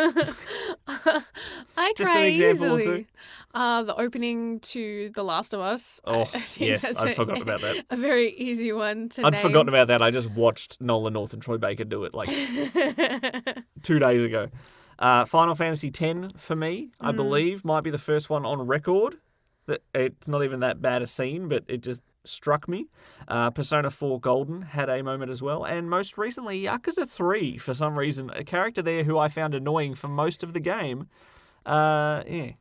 Just cry an example or easily. two? The opening to The Last of Us. Oh, I think yes, that's I'd forgotten about that. A very easy one to I'd name. forgotten about that. I just watched Nolan North and Troy Baker do it like 2 days ago. Final Fantasy X for me, I believe, might be the first one on record. That it's not even that bad a scene, but it just struck me. Persona 4 Golden had a moment as well. And most recently, Yakuza 3, for some reason. A character there who I found annoying for most of the game. It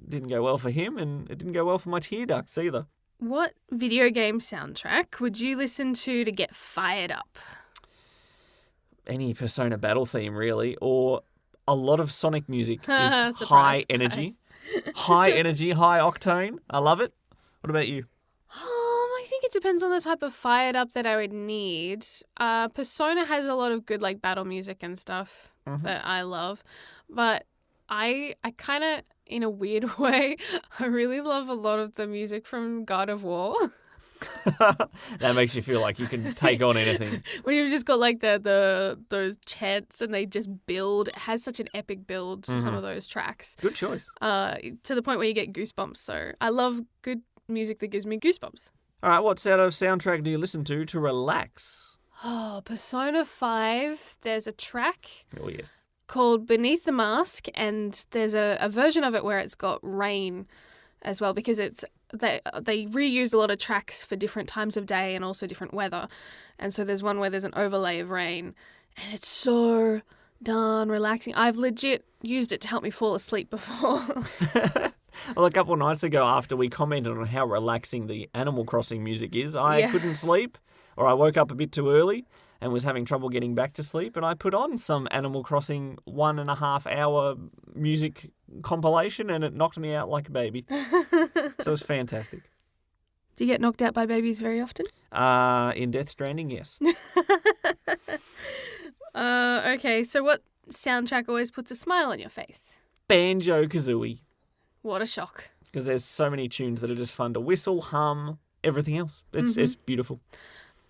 didn't go well for him, and it didn't go well for my tear ducts either. What video game soundtrack would you listen to get fired up? Any Persona battle theme, really, or a lot of Sonic music is Surprise, high surprise. energy. High energy, high octane. I love it. What about you? I think it depends on the type of fired up that I would need. Persona has a lot of good like battle music and stuff that I love, but I kind of, in a weird way, I really love a lot of the music from God of War. That makes you feel like you can take on anything. When you've just got like those chants and they just build. It has such an epic build to some of those tracks. Good choice. To the point where you get goosebumps. So I love good music that gives me goosebumps. All right, what sort of soundtrack do you listen to relax? Oh, Persona 5, there's a track Oh, yes. called Beneath the Mask, and there's a version of it where it's got rain as well, because they reuse a lot of tracks for different times of day and also different weather. And so there's one where there's an overlay of rain, and it's so darn relaxing. I've legit used it to help me fall asleep before. Well, a couple of nights ago, after we commented on how relaxing the Animal Crossing music is, I couldn't sleep, or I woke up a bit too early and was having trouble getting back to sleep, and I put on some Animal Crossing 1.5 hour music compilation, and it knocked me out like a baby. So it was fantastic. Do you get knocked out by babies very often? In Death Stranding, yes. Okay, so what soundtrack always puts a smile on your face? Banjo-Kazooie. What a shock. Because there's so many tunes that are just fun to whistle, hum, everything else. It's beautiful.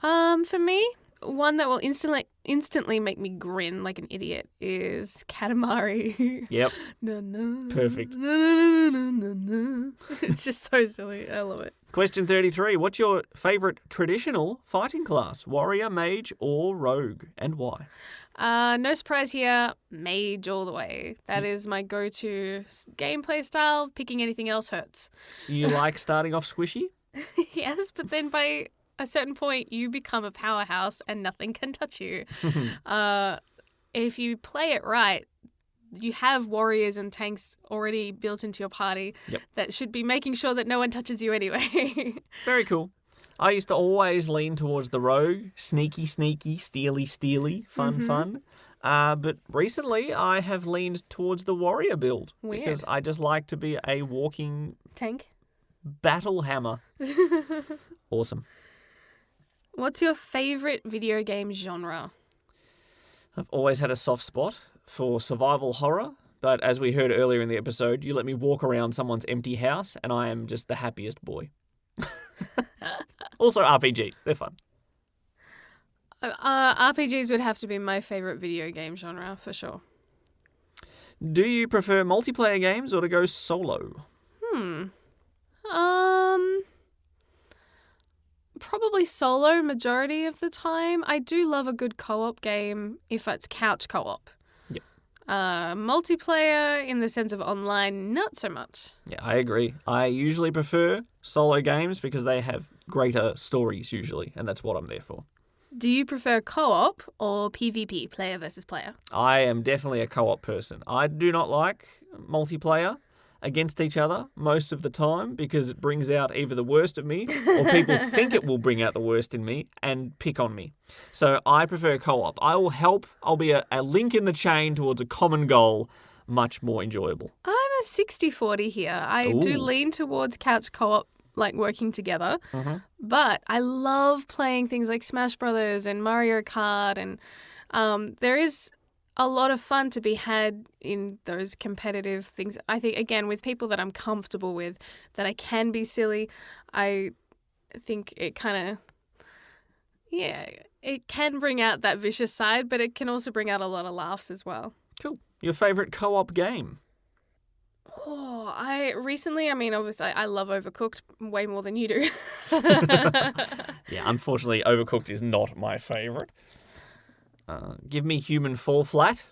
For me, one that will instantly make me grin like an idiot is Katamari. Yep. Perfect. It's just so silly. I love it. Question 33. What's your favourite traditional fighting class? Warrior, mage, or rogue? And why? No surprise here, mage all the way. That is my go-to gameplay style. Picking anything else hurts. You like starting off squishy? Yes, but then by a certain point, you become a powerhouse and nothing can touch you. If you play it right, you have warriors and tanks already built into your party that should be making sure that no one touches you anyway. Very cool. I used to always lean towards the rogue. Sneaky, steely, fun. But recently I have leaned towards the warrior build. Weird. Because I just like to be a walking Tank. battle hammer. Awesome. What's your favourite video game genre? I've always had a soft spot for survival horror, but as we heard earlier in the episode, you let me walk around someone's empty house and I am just the happiest boy. Also RPGs, they're fun. RPGs would have to be my favourite video game genre, for sure. Do you prefer multiplayer games or to go solo? Probably solo majority of the time. I do love a good co-op game if it's couch co-op. Yep. Multiplayer in the sense of online, not so much. Yeah, I agree. I usually prefer solo games because they have greater stories usually, and that's what I'm there for. Do you prefer co-op or PvP, player versus player? I am definitely a co-op person. I do not like multiplayer against each other most of the time because it brings out either the worst of me or people think it will bring out the worst in me and pick on me. So I prefer co-op. I will help. I'll be a link in the chain towards a common goal, much more enjoyable. I'm a 60-40 here. I do lean towards couch co-op, like working together. But I love playing things like Smash Brothers and Mario Kart, and there is a lot of fun to be had in those competitive things. I think, again, with people that I'm comfortable with, that I can be silly. I think it kind of Yeah, it can bring out that vicious side, but it can also bring out a lot of laughs as well. Cool. Your favourite co-op game? Oh, obviously I love Overcooked way more than you do. Yeah, unfortunately, Overcooked is not my favourite. Give me Human Fall Flat,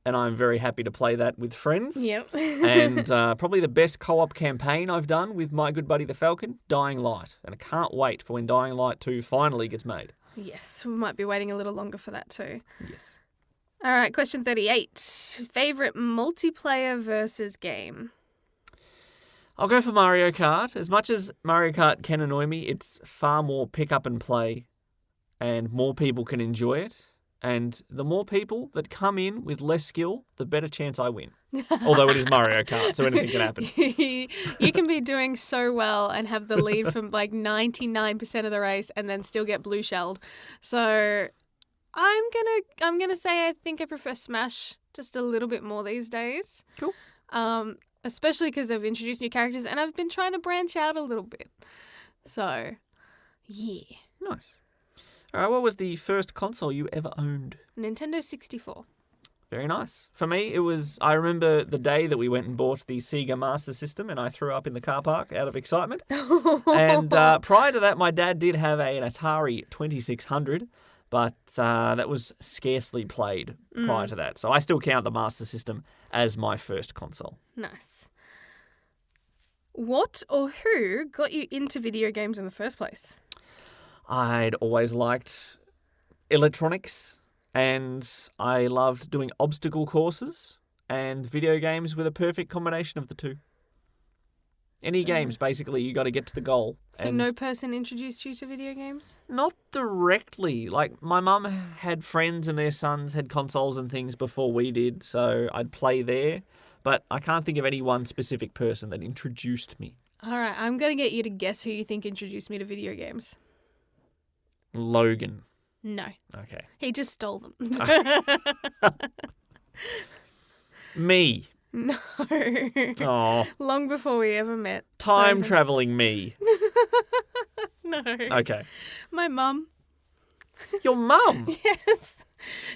and I'm very happy to play that with friends. Yep. And probably the best co-op campaign I've done with my good buddy the Falcon, Dying Light. And I can't wait for when Dying Light 2 finally gets made. Yes, we might be waiting a little longer for that too. Yes. All right, question 38. Favorite multiplayer versus game? I'll go for Mario Kart. As much as Mario Kart can annoy me, it's far more pick up and play, and more people can enjoy it. And the more people that come in with less skill, the better chance I win. Although it is Mario Kart, so anything can happen. You can be doing so well and have the lead from like 99% of the race and then still get blue shelled. So I'm gonna say I think I prefer Smash just a little bit more these days. Cool. Especially because they've introduced new characters and I've been trying to branch out a little bit. So, yeah. Nice. All right, what was the first console you ever owned? Nintendo 64. Very nice. For me, I remember the day that we went and bought the Sega Master System and I threw up in the car park out of excitement. And prior to that, my dad did have an Atari 2600, but that was scarcely played prior to that. So I still count the Master System as my first console. Nice. What or who got you into video games in the first place? I'd always liked electronics and I loved doing obstacle courses, and video games were the perfect combination of the two. Any games, basically, you got to get to the goal. So no person introduced you to video games? Not directly. Like, my mum had friends and their sons had consoles and things before we did, so I'd play there. But I can't think of any one specific person that introduced me. All right, I'm going to get you to guess who you think introduced me to video games. Logan. No. Okay. He just stole them. Me. No. Oh. Long before we ever met. Time travelling me. No. Okay. My mum. Your mum? Yes.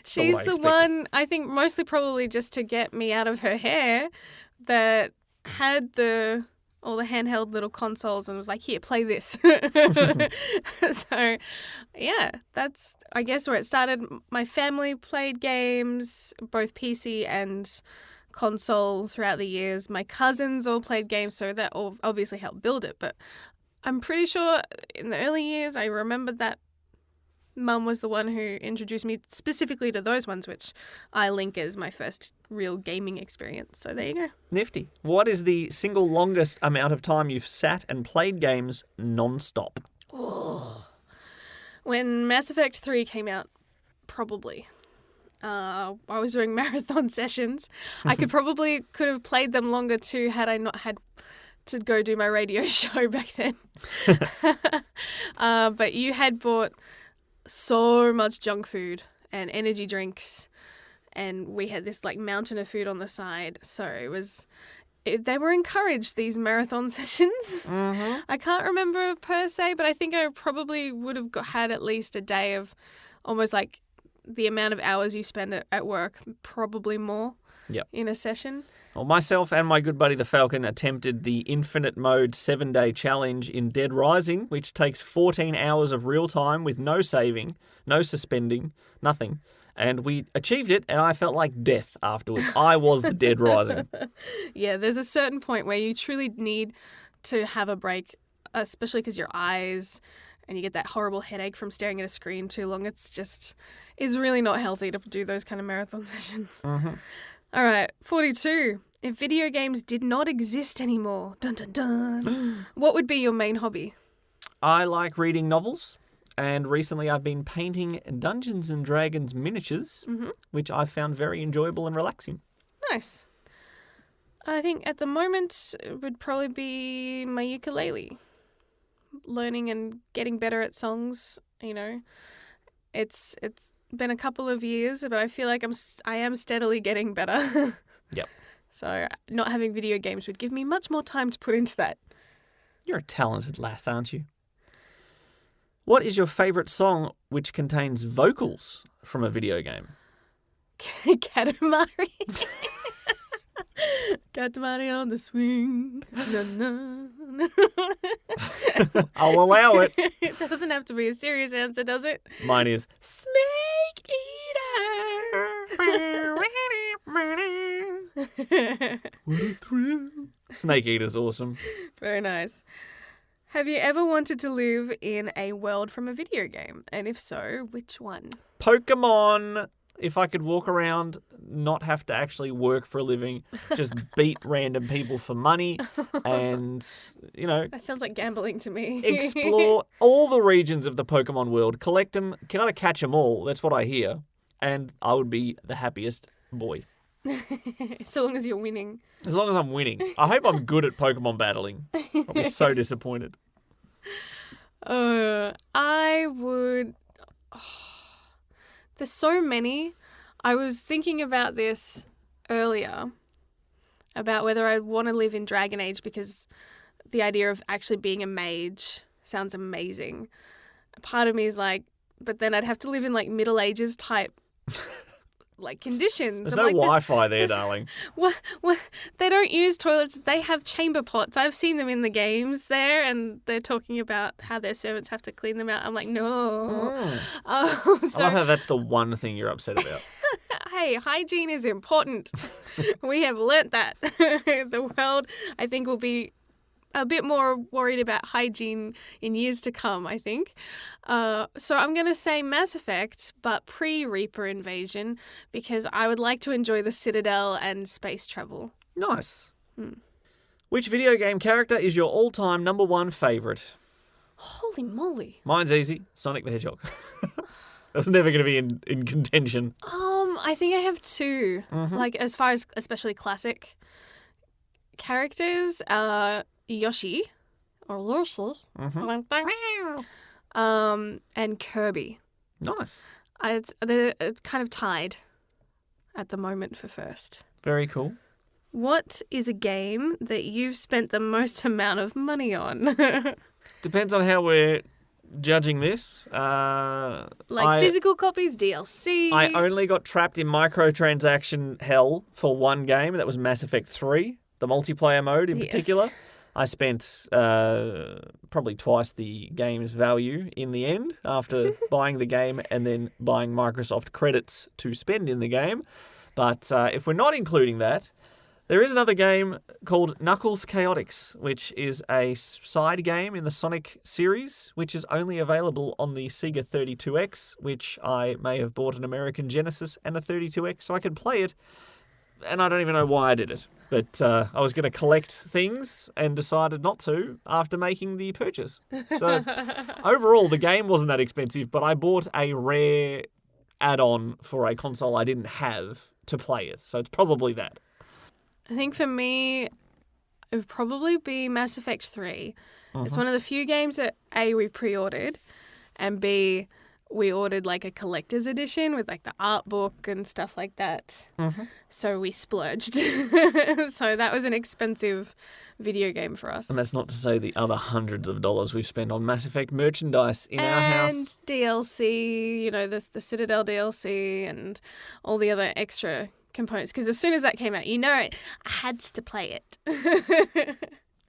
She's I the expected. one, I think mostly probably just to get me out of her hair, that had all the handheld little consoles and was like, here, play this. So, yeah, that's, I guess, where it started. My family played games, both PC and console throughout the years. My cousins all played games, so that all obviously helped build it. But I'm pretty sure in the early years, I remembered that Mum was the one who introduced me specifically to those ones, which I link as my first real gaming experience. So there you go. Nifty. What is the single longest amount of time you've sat and played games non-stop? Oh. When Mass Effect 3 came out, probably. I was doing marathon sessions. I could have played them longer too had I not had to go do my radio show back then. But you had bought so much junk food and energy drinks, and we had this like mountain of food on the side. So they were encouraged, these marathon sessions. Mm-hmm. I can't remember per se, but I think I probably would have had at least a day of almost like the amount of hours you spend at work, probably more. Yep. In a session. Well, myself and my good buddy the Falcon attempted the infinite mode 7-day challenge in Dead Rising, which takes 14 hours of real time with no saving, no suspending, nothing. And we achieved it, and I felt like death afterwards. I was the Dead Rising. Yeah, there's a certain point where you truly need to have a break, especially because your eyes, and you get that horrible headache from staring at a screen too long. It's really not healthy to do those kind of marathon sessions. Mm-hmm. All right, 42. If video games did not exist anymore, dun dun dun, what would be your main hobby? I like reading novels, and recently I've been painting Dungeons and Dragons miniatures, which I found very enjoyable and relaxing. Nice. I think at the moment it would probably be my ukulele. Learning and getting better at songs, you know. It's been a couple of years, but I feel like I am steadily getting better. Yep. So not having video games would give me much more time to put into that. You're a talented lass, aren't you? What is your favourite song which contains vocals from a video game? Katamari. Katamari on the swing. Na, na, na. I'll allow it. It doesn't have to be a serious answer, does it? Mine is Snake Eater. What a thrill. Snake Eater's awesome. Very nice. Have you ever wanted to live in a world from a video game? And if so, which one? Pokemon. If I could walk around, not have to actually work for a living, just beat random people for money and, That sounds like gambling to me. explore all the regions of the Pokemon world, collect them, kind of catch them all. That's what I hear. And I would be the happiest boy. So long as you're winning. As long as I'm winning. I hope I'm good at Pokemon battling. I'll be so disappointed. I would... There's so many. I was thinking about this earlier, about whether I'd want to live in Dragon Age because the idea of actually being a mage sounds amazing. Part of me is like, but then I'd have to live in like Middle Ages type like conditions. There's no Wi-Fi there, darling. What? They don't use toilets. They have chamber pots. I've seen them in the games there, and they're talking about how their servants have to clean them out. I'm like, no. I love how that's the one thing you're upset about. Hey, hygiene is important. We have learnt that. The world, I think, will be a bit more worried about hygiene in years to come, I think. So I'm going to say Mass Effect, but pre-Reaper invasion, because I would like to enjoy the Citadel and space travel. Nice. Which video game character is your all-time number one favourite? Holy moly. Mine's easy. Sonic the Hedgehog. That was never going to be in contention. I think I have two. Like, as far as especially classic characters, Yoshi, or Yoshi, and Kirby. Nice. They're kind of tied at the moment for first. Very cool. What is a game that you've spent the most amount of money on? Depends on how we're judging this. Physical copies, DLC. I only got trapped in microtransaction hell for one game. That was Mass Effect 3, the multiplayer mode in particular. I spent probably twice the game's value in the end after buying the game and then buying Microsoft credits to spend in the game. But if we're not including that, there is another game called Knuckles Chaotix, which is a side game in the Sonic series, which is only available on the Sega 32X, which I may have bought an American Genesis and a 32X so I could play it. And I don't even know why I did it. But I was going to collect things and decided not to after making the purchase. So overall, the game wasn't that expensive, but I bought a rare add-on for a console I didn't have to play it. So it's probably that. I think for me, it would probably be Mass Effect 3. It's one of the few games that A, we've pre-ordered, and B, we ordered like a collector's edition with like the art book and stuff like that. So we splurged. So that was an expensive video game for us. And that's not to say the other hundreds of dollars we've spent on Mass Effect merchandise in our house. And DLC, the Citadel DLC and all the other extra components. Because as soon as that came out, I had to play it.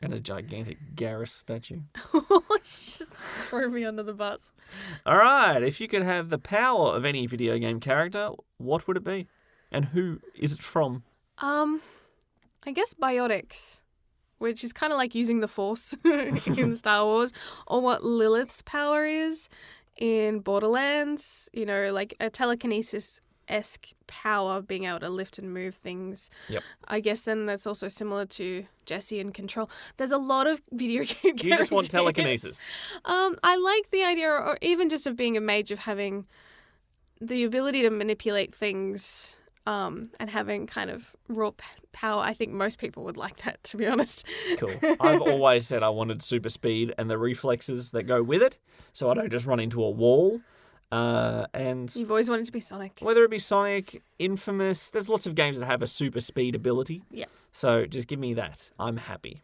And a gigantic Garrus statue. Just threw me under the bus. All right, if you could have the power of any video game character, what would it be? And who is it from? I guess biotics, which is kind of like using the Force in Star Wars, or what Lilith's power is in Borderlands, like a telekinesis-esque power, being able to lift and move things. Yep. I guess then that's also similar to Jessie and Control. There's a lot of video game characters. You just want telekinesis. I like the idea, or even just of being a mage, of having the ability to manipulate things and having kind of raw power. I think most people would like that, to be honest. Cool. I've always said I wanted super speed and the reflexes that go with it, so I don't just run into a wall. And you've always wanted to be Sonic. Whether it be Sonic, Infamous, there's lots of games that have a super speed ability. Yeah. So just give me that. I'm happy.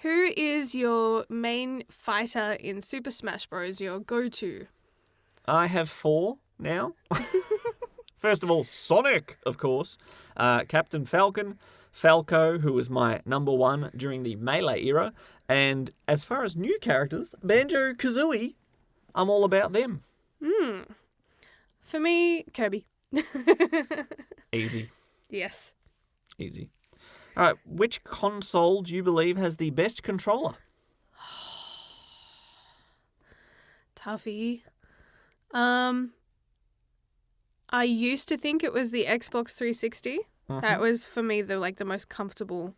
Who is your main fighter in Super Smash Bros, your go-to? I have 4 now. First of all, Sonic, of course. Captain Falcon, Falco, who was my number 1 during the Melee era. And as far as new characters, Banjo-Kazooie, I'm all about them. For me, Kirby. Easy. Yes. Easy. All right, which console do you believe has the best controller? Toughie. I used to think it was the Xbox 360. That was, for me, the most comfortable.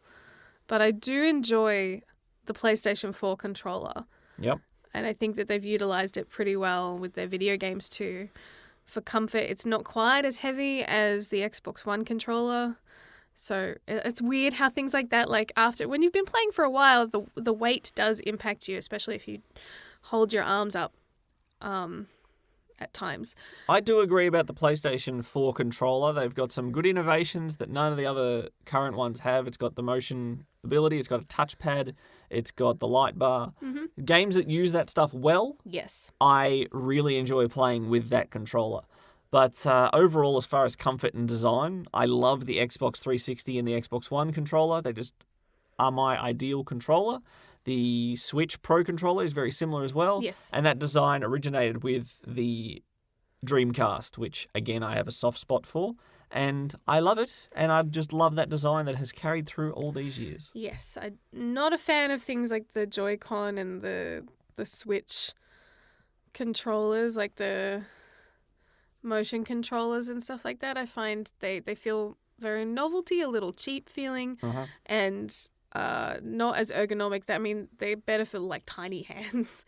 But I do enjoy the PlayStation 4 controller. Yep. And I think that they've utilized it pretty well with their video games too. For comfort, it's not quite as heavy as the Xbox One controller. So it's weird how things like that, like after, when you've been playing for a while, the weight does impact you, especially if you hold your arms up at times. I do agree about the PlayStation 4 controller. They've got some good innovations that none of the other current ones have. It's got the motion ability, it's got a touchpad, it's got the light bar. Games that use that stuff well, Yes. I really enjoy playing with that controller. But overall, as far as comfort and design, I love the Xbox 360 and the Xbox One controller. They just are my ideal controller. The Switch Pro controller is very similar as well. Yes. And that design originated with the Dreamcast, which, again, I have a soft spot for. And I love it, and I just love that design that has carried through all these years. Yes. I'm not a fan of things like the Joy-Con and the Switch controllers, like the motion controllers and stuff like that. I find they feel very novelty, a little cheap feeling, and not as ergonomic. I mean, they're better for like tiny hands,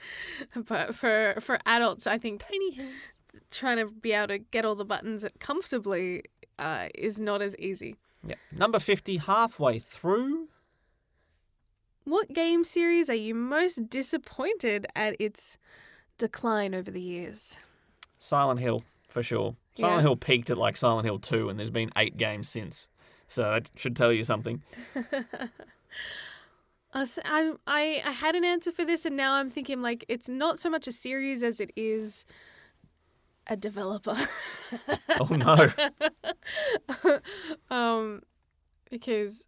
but for adults, I think tiny hands, trying to be able to get all the buttons comfortably is not as easy. Yeah. Number 50, halfway through. What game series are you most disappointed at its decline over the years? Silent Hill, for sure. Silent Hill peaked at like Silent Hill 2, and there's been 8 games since. So that should tell you something. I had an answer for this, and now I'm thinking like it's not so much a series as it is a developer. Oh no. Because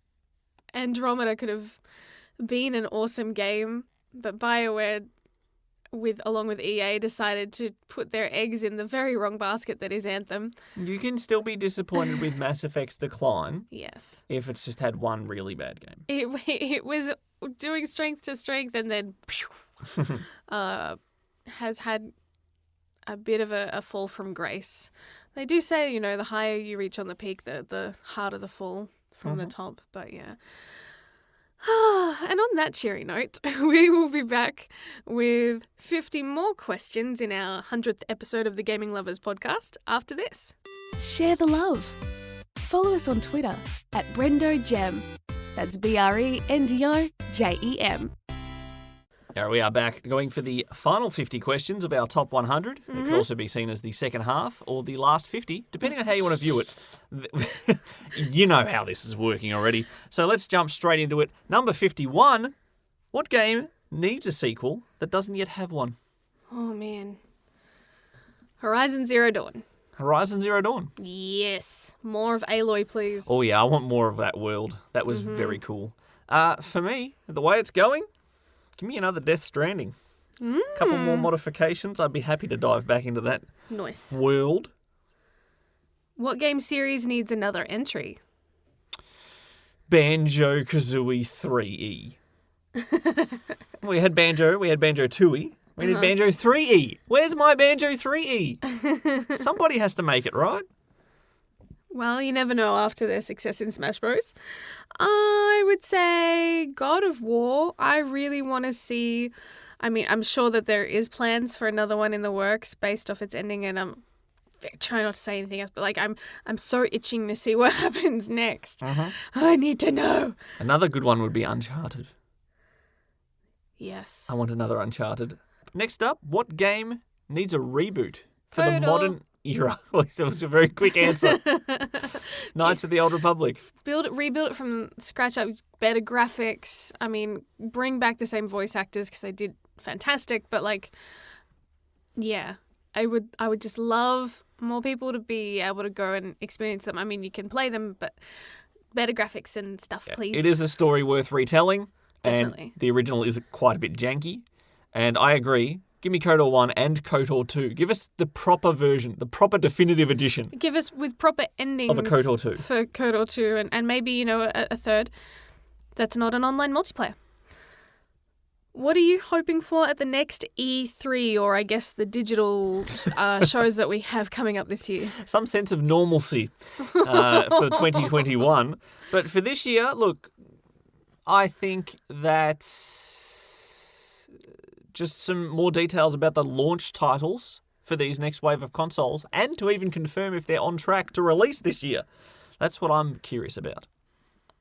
Andromeda could have been an awesome game, but BioWare, along with EA, decided to put their eggs in the very wrong basket that is Anthem. You can still be disappointed with Mass Effect's decline. Yes. If it's just had one really bad game. It was doing strength to strength, and then has had a bit of a fall from grace. They do say, the higher you reach on the peak, the harder the fall from the top. But yeah. And on that cheery note, we will be back with 50 more questions in our 100th episode of the Gaming Lovers podcast after this. Share the love. Follow us on Twitter at Brendo Jem. That's BRENDOJEM. Now we are back going for the final 50 questions of our top 100. It could also be seen as the second half or the last 50, depending on how you want to view it. You know how this is working already. So let's jump straight into it. Number 51. What game needs a sequel that doesn't yet have one? Oh, man. Horizon Zero Dawn. Horizon Zero Dawn. Yes. More of Aloy, please. Oh, yeah, I want more of that world. That was very cool. For me, the way it's going, give me another Death Stranding. A couple more modifications. I'd be happy to dive back into that Nice. world. What game series needs another entry? Banjo-Kazooie 3E. We had Banjo 2E. We need Banjo 3E. Where's my Banjo 3E? Somebody has to make it, right? Well, you never know after their success in Smash Bros. I would say God of War. I really want to see... I mean, I'm sure that there is plans for another one in the works based off its ending, and I'm trying not to say anything else, but like I'm so itching to see what happens next. I need to know. Another good one would be Uncharted. Yes. I want another Uncharted. Next up, what game needs a reboot for the modern... era. That was a very quick answer. Knights of the Old Republic. Rebuild it from scratch up, better graphics. I mean, bring back the same voice actors because they did fantastic. But yeah, I would just love more people to be able to go and experience them. I mean, you can play them, but better graphics and stuff, please. It is a story worth retelling. Definitely. And the original is quite a bit janky. And I agree. Give me KOTOR 1 and KOTOR 2. Give us the proper version, the proper definitive edition. Give us with proper endings of a KOTOR 2. For KOTOR 2 and maybe, a third that's not an online multiplayer. What are you hoping for at the next E3 or I guess the digital shows that we have coming up this year? Some sense of normalcy for 2021. But for this year, look, I think that just some more details about the launch titles for these next wave of consoles and to even confirm if they're on track to release this year. That's what I'm curious about.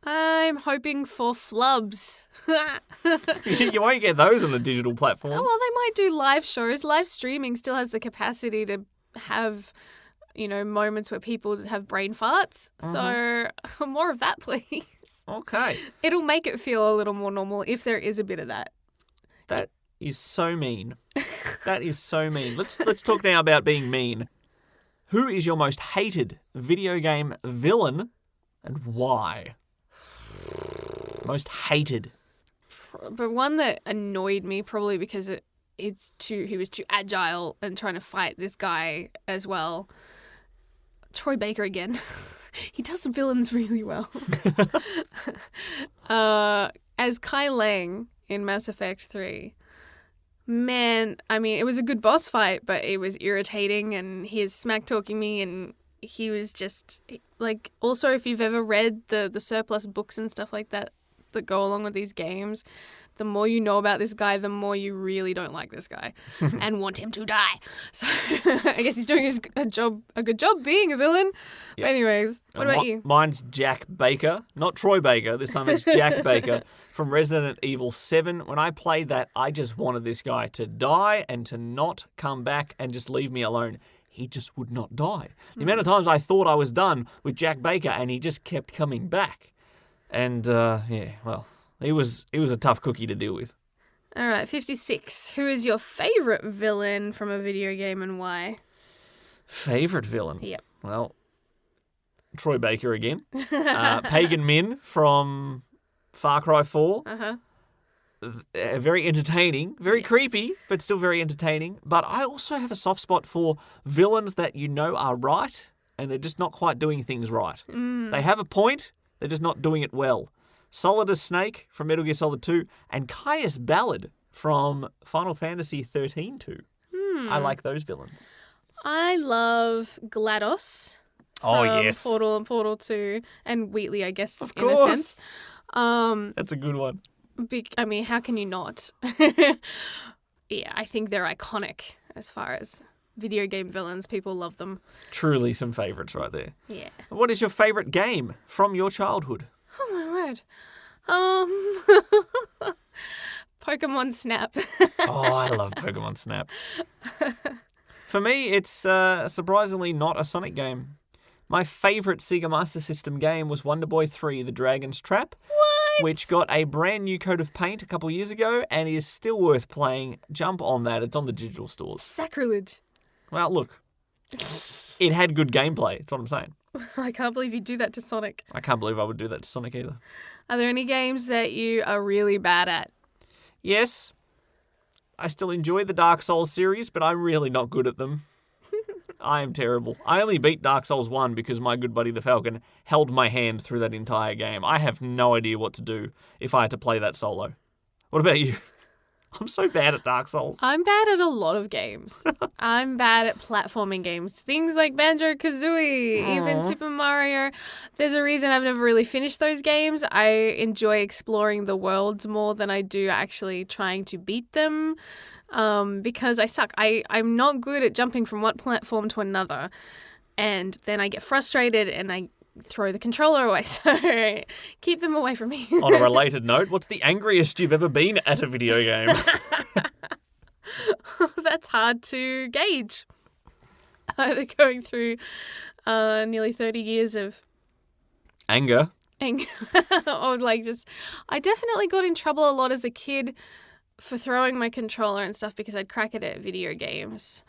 I'm hoping for flubs. You won't get those on a digital platform. Oh, well, they might do live shows. Live streaming still has the capacity to have, moments where people have brain farts. Mm-hmm. So more of that, please. Okay. It'll make it feel a little more normal if there is a bit of that. That is so mean. That is so mean. Let's talk now about being mean. Who is your most hated video game villain and why? Most hated. But one that annoyed me probably because he was too agile and trying to fight this guy as well. Troy Baker again. He does villains really well. As Kai Lang in Mass Effect 3. Man, I mean, it was a good boss fight, but it was irritating and he is smack-talking me and he was just, also if you've ever read the surplus books and stuff like that go along with these games, the more you know about this guy, the more you really don't like this guy and want him to die. So I guess he's doing a good job being a villain. Yep. But anyways, what about you? Mine's Jack Baker, not Troy Baker. This time it's Jack Baker from Resident Evil 7. When I played that, I just wanted this guy to die and to not come back and just leave me alone. He just would not die. The amount of times I thought I was done with Jack Baker and he just kept coming back. And, he was a tough cookie to deal with. All right, 56. Who is your favourite villain from a video game and why? Favourite villain? Yep. Well, Troy Baker again. Pagan Min from Far Cry 4. Uh-huh. Very entertaining, very creepy, but still very entertaining. But I also have a soft spot for villains that are right and they're just not quite doing things right. They have a point, they're just not doing it well. Solidus Snake from Metal Gear Solid 2 and Caius Ballard from Final Fantasy 13 2. I like those villains. I love GLaDOS from Portal and Portal 2 and Wheatley, I guess, of in a sense. That's a good one. I mean, how can you not? Yeah, I think they're iconic as far as video game villains. People love them. Truly some favourites right there. Yeah. What is your favourite game from your childhood? Oh, my word. Pokemon Snap. Oh, I love Pokemon Snap. For me, it's surprisingly not a Sonic game. My favourite Sega Master System game was Wonder Boy 3, The Dragon's Trap. What? Which got a brand new coat of paint a couple years ago and is still worth playing. Jump on that. It's on the digital stores. Sacrilege. Well, look. It had good gameplay. That's what I'm saying. I can't believe you do that to Sonic. I can't believe I would do that to Sonic either. Are there any games that you are really bad at? Yes. I still enjoy the Dark Souls series, but I'm really not good at them. I am terrible. I only beat Dark Souls 1 because my good buddy the Falcon held my hand through that entire game. I have no idea what to do if I had to play that solo. What about you? I'm so bad at Dark Souls. I'm bad at a lot of games. I'm bad at platforming games. Things like Banjo-Kazooie, even Super Mario. There's a reason I've never really finished those games. I enjoy exploring the worlds more than I do actually trying to beat them because I suck. I'm not good at jumping from one platform to another. And then I get frustrated and I throw the controller away, so keep them away from me. On a related note, what's the angriest you've ever been at a video game? That's hard to gauge. either going through nearly 30 years of Anger. or like just, I definitely got in trouble a lot as a kid for throwing my controller and stuff because I'd crack it at video games.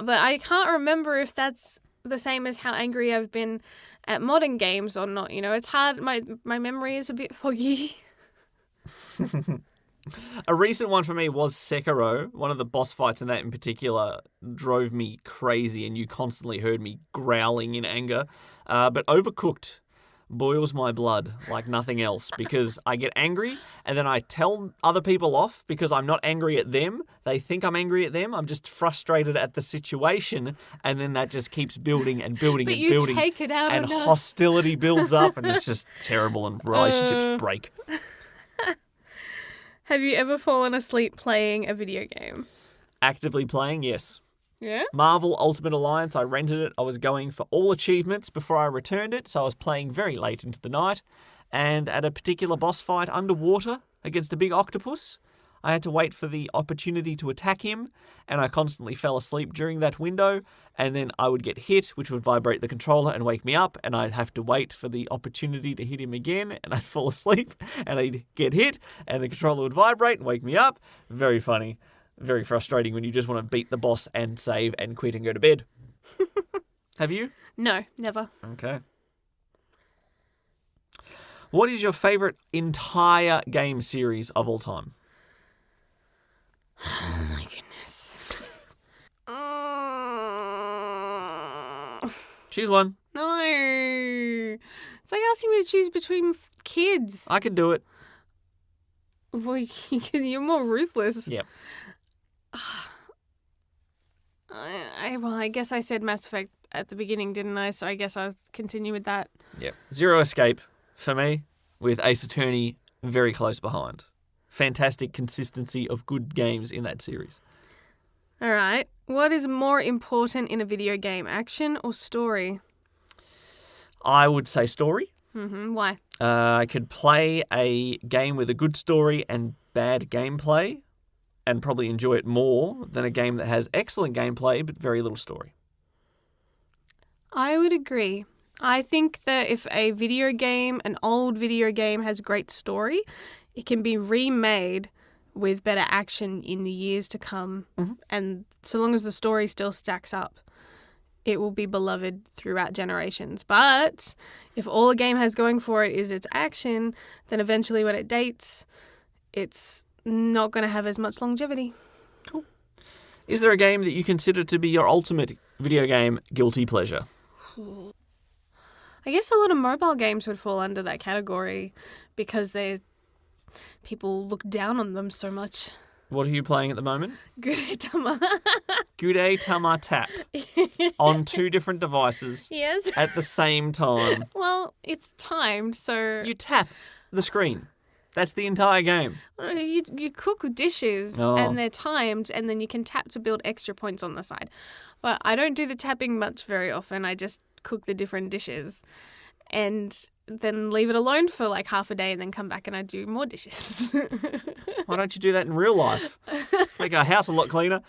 But I can't remember if that's the same as how angry I've been at modern games or not. You know, it's hard. My memory is a bit foggy. A recent one for me was Sekiro. One of the boss fights in that in particular drove me crazy, and you constantly heard me growling in anger. But Overcooked boils my blood like nothing else because I get angry and then I tell other people off because I'm not angry at them. They think I'm angry at them. I'm just frustrated at the situation, and then that just keeps building and building But and you building. take it out and on us. hostility builds up, and it's just terrible, and relationships break. Have you ever fallen asleep playing a video game? Actively playing, yes. Yeah? Marvel Ultimate Alliance, I rented it. I was going for all achievements before I returned it, so I was playing very late into the night. And at a particular boss fight underwater against a big octopus, I had to wait for the opportunity to attack him, and I constantly fell asleep during that window, and then I would get hit, which would vibrate the controller and wake me up, and I'd have to wait for the opportunity to hit him again, and I'd fall asleep, and I'd get hit, and the controller would vibrate and wake me up. Very funny. Very frustrating when you just want to beat the boss and save and quit and go to bed. Have you? No, never. Okay. What is your favourite entire game series of all time? Oh my goodness. Choose one. No. It's like asking me to choose between kids. I can do it. Boy, you're more ruthless. Yep. I guess I said Mass Effect at the beginning, didn't I? So I guess I'll continue with that. Yep. Zero Escape for me, with Ace Attorney very close behind. Fantastic consistency of good games in that series. All right. What is more important in a video game, action or story? I would say story. Why? I could play a game with a good story and bad gameplay and probably enjoy it more than a game that has excellent gameplay but very little story. I would agree. I think that if a video game, an old video game, has great story, it can be remade with better action in the years to come. And so long as the story still stacks up, it will be beloved throughout generations. But if all a game has going for it is its action, then eventually when it dates, it's not going to have as much longevity. Cool. Is there a game that you consider to be your ultimate video game guilty pleasure? I guess a lot of mobile games would fall under that category because people look down on them so much. What are you playing at the moment? Gudetama. Gudetama Tap on 2 different devices Yes. at the same time. Well, it's timed, so You tap the screen. That's the entire game. you cook dishes and they're timed, and then you can tap to build extra points on the side. But I don't do the tapping much very often. I just cook the different dishes and then leave it alone for like half a day and then come back and I do more dishes. Why don't you do that in real life? Make our house a lot cleaner.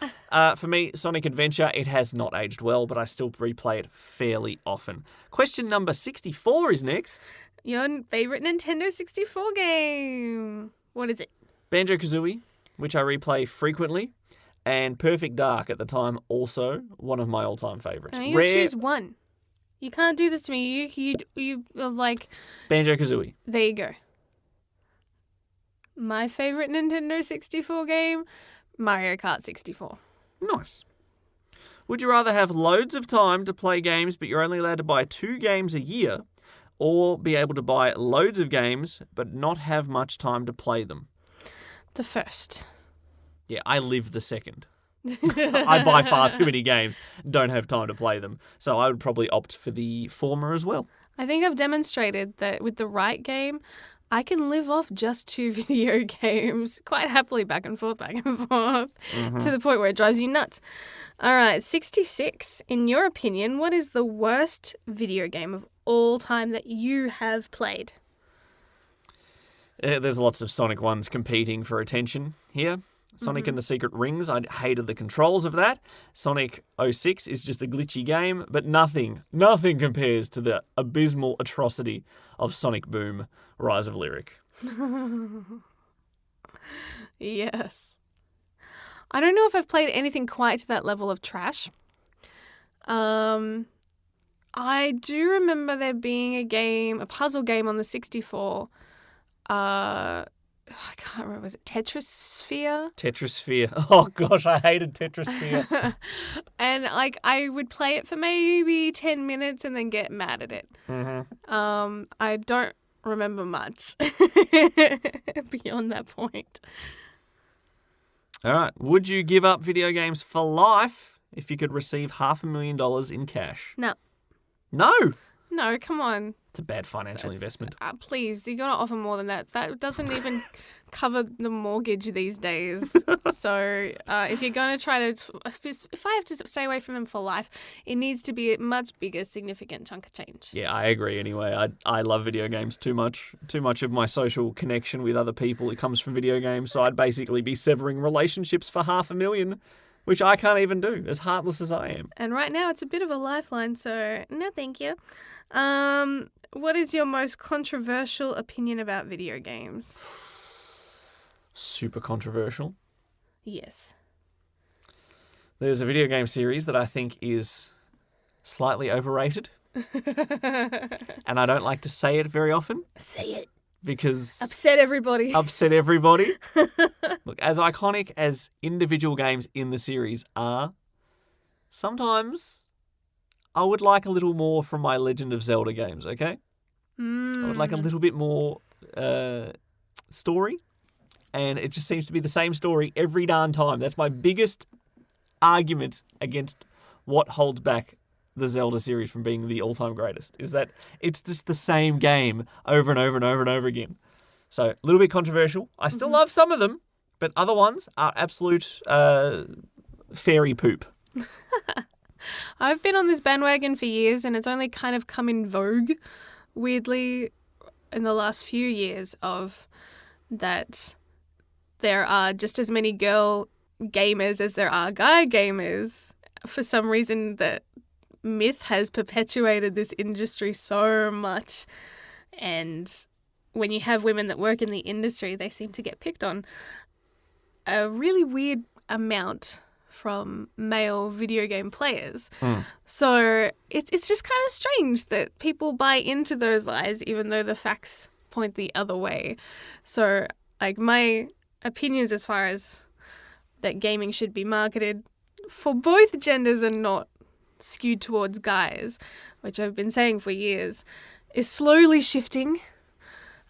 For me, Sonic Adventure, it has not aged well, but I still replay it fairly often. Question number 64 is next. Your favourite Nintendo 64 game. What is it? Banjo-Kazooie, which I replay frequently, and Perfect Dark at the time, also one of my all-time favourites. No, you choose one. You can't do this to me. You like... Banjo-Kazooie. There you go. My favourite Nintendo 64 game, Mario Kart 64. Nice. Would you rather have loads of time to play games, but you're only allowed to buy 2 games a year, or be able to buy loads of games, but not have much time to play them? The first. Yeah, I live the second. I buy far too many games, don't have time to play them. So I would probably opt for the former as well. I think I've demonstrated that with the right game, I can live off just 2 video games quite happily back and forth, to the point where it drives you nuts. All right, 66. In your opinion, what is the worst video game of all time that you have played? There's lots of Sonic ones competing for attention here. Sonic and the Secret Rings, I hated the controls of that. Sonic 06 is just a glitchy game, but nothing compares to the abysmal atrocity of Sonic Boom, Rise of Lyric. Yes. I don't know if I've played anything quite to that level of trash. I do remember there being a puzzle game on the 64. I can't remember, was it Tetrasphere? Tetrasphere. Oh gosh, I hated Tetrasphere. And I would play it for maybe 10 minutes and then get mad at it. Mm-hmm. I don't remember much beyond that point. All right. Would you give up video games for life if you could receive $500,000 in cash? No. No. No, come on. It's a bad financial investment. Please, you got to offer more than that. That doesn't even cover the mortgage these days. So if you're going to try to, if I have to stay away from them for life, it needs to be a much bigger, significant chunk of change. Yeah, I agree anyway. I love video games too much. Too much of my social connection with other people, it comes from video games. So I'd basically be severing relationships for $500,000, which I can't even do, as heartless as I am. And right now it's a bit of a lifeline, so no thank you. What is your most controversial opinion about video games? Super controversial. Yes. There's a video game series that I think is slightly overrated. And I don't like to say it very often. Say it. Because... Upset everybody. Look, as iconic as individual games in the series are, sometimes I would like a little more from my Legend of Zelda games, okay? I would like a little bit more story, and it just seems to be the same story every darn time. That's my biggest argument against what holds back the Zelda series from being the all-time greatest, is that it's just the same game over and over and over and over again. So, a little bit controversial. I still love some of them, but other ones are absolute fairy poop. I've been on this bandwagon for years, and it's only kind of come in vogue, weirdly, in the last few years, of that there are just as many girl gamers as there are guy gamers. For some reason, that myth has perpetuated this industry so much, and when you have women that work in the industry, they seem to get picked on a really weird amount from male video game players. So it's just kind of strange that people buy into those lies even though the facts point the other way. So like my opinions as far as that gaming should be marketed for both genders and not skewed towards guys, which I've been saying for years, is slowly shifting.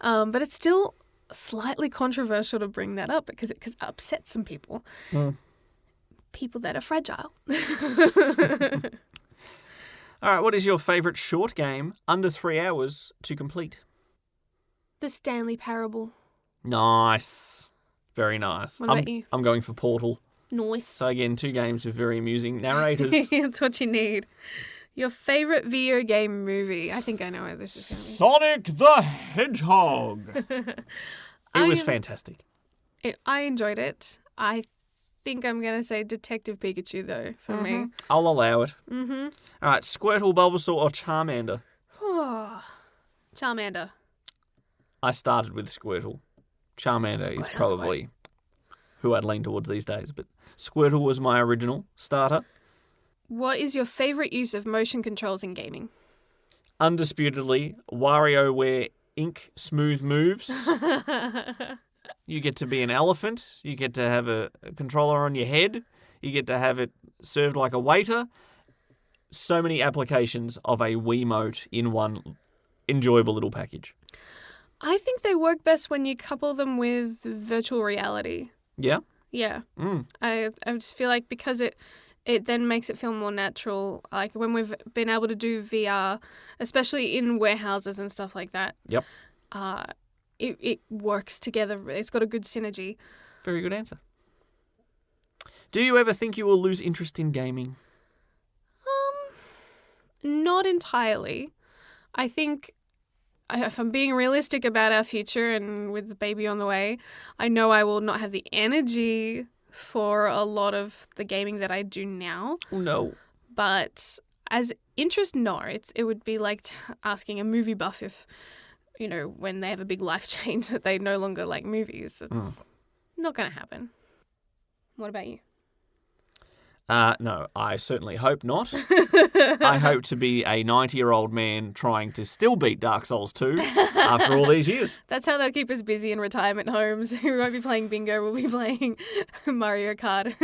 But it's still slightly controversial to bring that up because it upsets some people. People that are fragile. All right, what is your favourite short game under 3 hours to complete? The Stanley Parable. Nice. Very nice. What about you? I'm going for Portal. Nice. So again, 2 games with very amusing narrators. That's what you need. Your favourite video game movie? I think I know where this is going Sonic the Hedgehog. It was fantastic. I enjoyed it. I think I'm going to say Detective Pikachu, though, for me. I'll allow it. All right, Squirtle, Bulbasaur, or Charmander? Charmander. I started with Squirtle. Charmander is probably who I'd lean towards these days, but Squirtle was my original starter. What is your favourite use of motion controls in gaming? Undisputedly, WarioWare Ink Smooth Moves. You get to be an elephant. You get to have a controller on your head. You get to have it served like a waiter. So many applications of a Wiimote in one enjoyable little package. I think they work best when you couple them with virtual reality. Yeah? Yeah. I just feel like because it then makes it feel more natural. Like when we've been able to do VR, especially in warehouses and stuff like that. Yep. It works together. It's got a good synergy. Very good answer. Do you ever think you will lose interest in gaming? Not entirely. I think if I'm being realistic about our future and with the baby on the way, I know I will not have the energy for a lot of the gaming that I do now. Oh, no. But as interest, no. It would be like asking a movie buff if, when they have a big life change that they no longer like movies. It's not going to happen. What about you? No, I certainly hope not. I hope to be a 90-year-old man trying to still beat Dark Souls 2 after all these years. That's how they'll keep us busy in retirement homes. We won't be playing bingo, we'll be playing Mario Kart.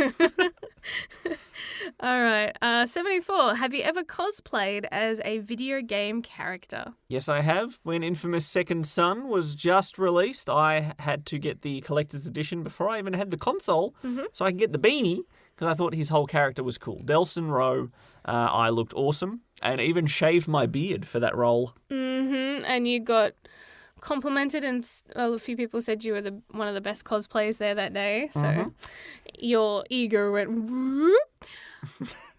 All right, 74. Have you ever cosplayed as a video game character? Yes, I have. When Infamous Second Son was just released, I had to get the collector's edition before I even had the console, so I could get the beanie, because I thought his whole character was cool. Delson Rowe, I looked awesome, and even shaved my beard for that role. And you got complimented, and a few people said you were one of the best cosplayers there that day. So your ego went whoop.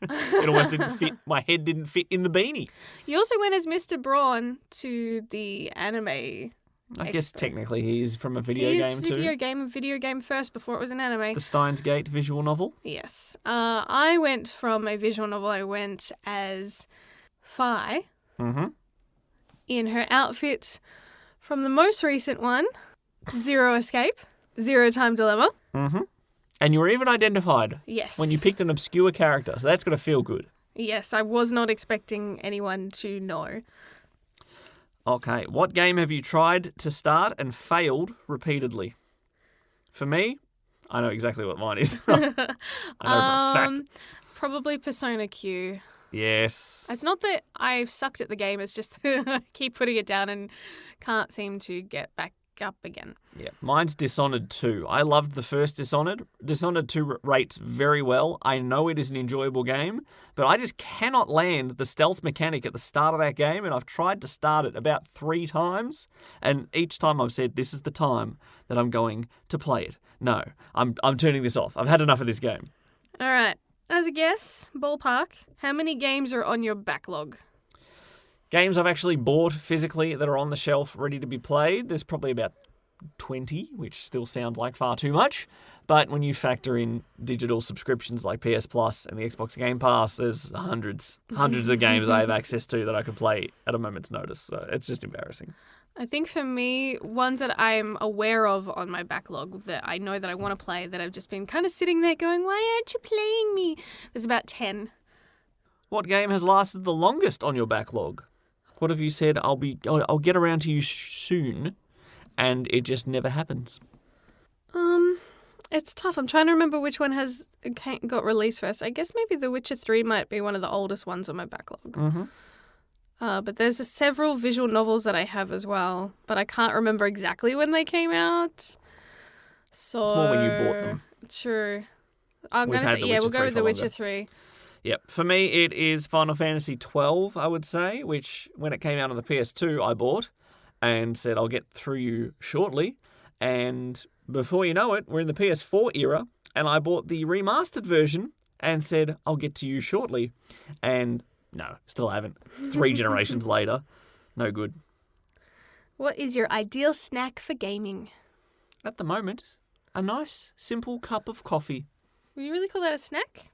It almost didn't fit. My head didn't fit in the beanie. You also went as Mr. Braun to the anime. I guess technically he's from a video game too. Video game first before it was an anime. The Steins Gate visual novel. Yes. I went from a visual novel. I went as Fi in her outfit from the most recent one, Zero Escape, Zero Time Dilemma. And you were even identified. Yes. When you picked an obscure character, so that's got to feel good. Yes, I was not expecting anyone to know. Okay, what game have you tried to start and failed repeatedly? For me, I know exactly what mine is. I know for a fact. Probably Persona Q. Yes. It's not that I've sucked at the game, it's just I keep putting it down and can't seem to get back up again. Yeah, mine's Dishonored 2. I loved the first Dishonored. Dishonored 2 rates very well. I know it is an enjoyable game, but I just cannot land the stealth mechanic at the start of that game, and I've tried to start it about 3 times, and each time I've said, this is the time that I'm going to play it. No, I'm turning this off. I've had enough of this game. All right. As a guess, ballpark, how many games are on your backlog? Games I've actually bought physically that are on the shelf ready to be played, there's probably about 20, which still sounds like far too much. But when you factor in digital subscriptions like PS Plus and the Xbox Game Pass, there's hundreds of games I have access to that I could play at a moment's notice. So it's just embarrassing. I think for me, ones that I'm aware of on my backlog that I know that I want to play that I've just been kind of sitting there going, why aren't you playing me? There's about 10. What game has lasted the longest on your backlog? What have you said, I'll get around to you soon, and it just never happens? It's tough. I'm trying to remember which one got released first. I guess maybe The Witcher 3 might be one of the oldest ones on my backlog. But there's several visual novels that I have as well, but I can't remember exactly when they came out. So it's more when you bought them. True. I'm going to say, we'll go with The Witcher 3. Yep. For me, it is Final Fantasy XII, I would say, which when it came out on the PS2, I bought and said, I'll get through you shortly. And before you know it, we're in the PS4 era, and I bought the remastered version and said, I'll get to you shortly. And no, still haven't. 3 generations later, no good. What is your ideal snack for gaming? At the moment, a nice, simple cup of coffee. Will you really call that a snack?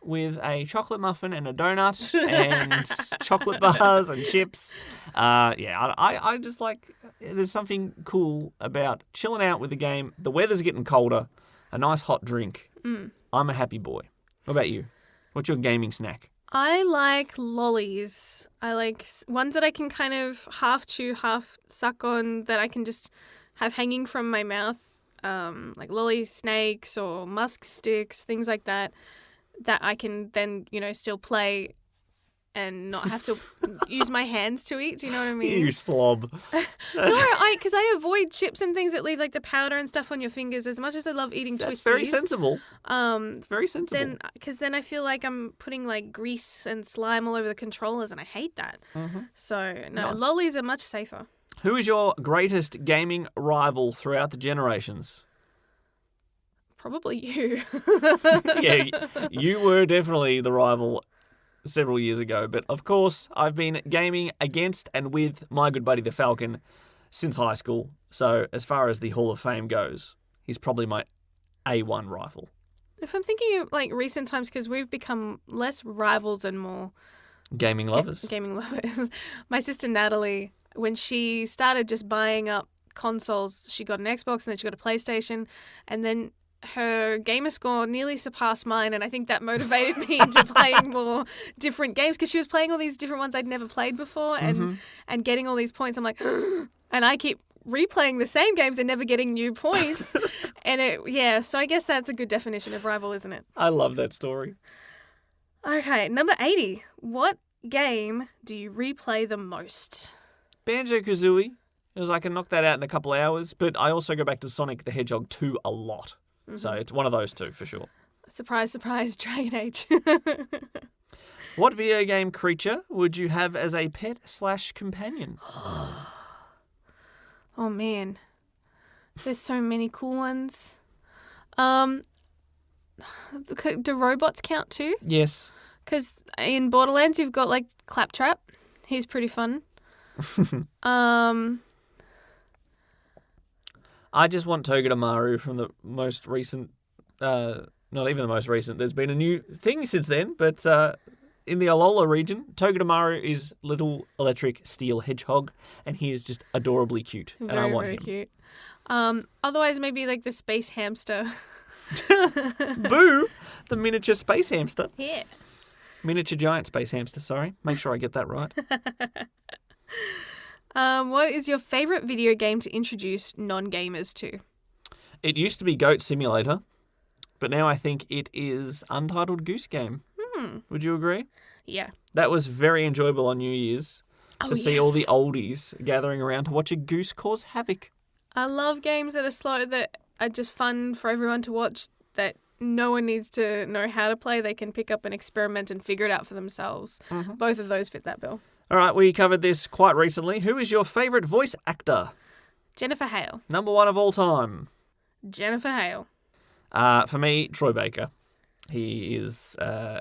With a chocolate muffin and a donut and chocolate bars and chips. I just like, there's something cool about chilling out with the game. The weather's getting colder, a nice hot drink. I'm a happy boy. What about you? What's your gaming snack? I like lollies. I like ones that I can kind of half chew, half suck on, that I can just have hanging from my mouth, like lolly snakes or musk sticks, things like that. That I can then, still play and not have to use my hands to eat. Do you know what I mean? You slob. No, because I avoid chips and things that leave like the powder and stuff on your fingers. As much as I love eating That's twisties. very sensible. It's very sensible. Because then I feel like I'm putting like grease and slime all over the controllers, and I hate that. So no, Nice. lollies are much safer. Who is your greatest gaming rival throughout the generations? Probably you. Yeah, you were definitely the rival several years ago. But of course, I've been gaming against and with my good buddy the Falcon since high school. So as far as the Hall of Fame goes, he's probably my A1 rifle. If I'm thinking of like recent times, because we've become less rivals and more Gaming lovers. gaming lovers. My sister Natalie, when she started just buying up consoles, she got an Xbox and then she got a PlayStation, and then her gamer score nearly surpassed mine, and I think that motivated me into playing more different games, because she was playing all these different ones I'd never played before and getting all these points. I'm like, and I keep replaying the same games and never getting new points. And so I guess that's a good definition of rival, isn't it? I love that story. Okay, number 80. What game do you replay the most? Banjo-Kazooie, because I can knock that out in a couple of hours, but I also go back to Sonic the Hedgehog 2 a lot. So it's one of those two for sure. Surprise, surprise, Dragon Age. What video game creature would you have as a pet/companion? Oh, man. There's so many cool ones. Do robots count too? Yes. Because in Borderlands, you've got, like, Claptrap. He's pretty fun. I just want Togedemaru from the most recent, not even the most recent. There's been a new thing since then, but in the Alola region, Togedemaru is little electric steel hedgehog, and he is just adorably cute, and I want very him. Cute. Otherwise, maybe like the space hamster. Boo! The miniature space hamster. Yeah. Miniature giant space hamster, sorry. Make sure I get that right. What is your favourite video game to introduce non-gamers to? It used to be Goat Simulator, but now I think it is Untitled Goose Game. Would you agree? Yeah. That was very enjoyable on New Year's to see all the oldies gathering around to watch a goose cause havoc. I love games that are slow, that are just fun for everyone to watch, that no one needs to know how to play. They can pick up and experiment and figure it out for themselves. Both of those fit that bill. All right, we covered this quite recently. Who is your favourite voice actor? Jennifer Hale. Number one of all time. Jennifer Hale. For me, Troy Baker. He is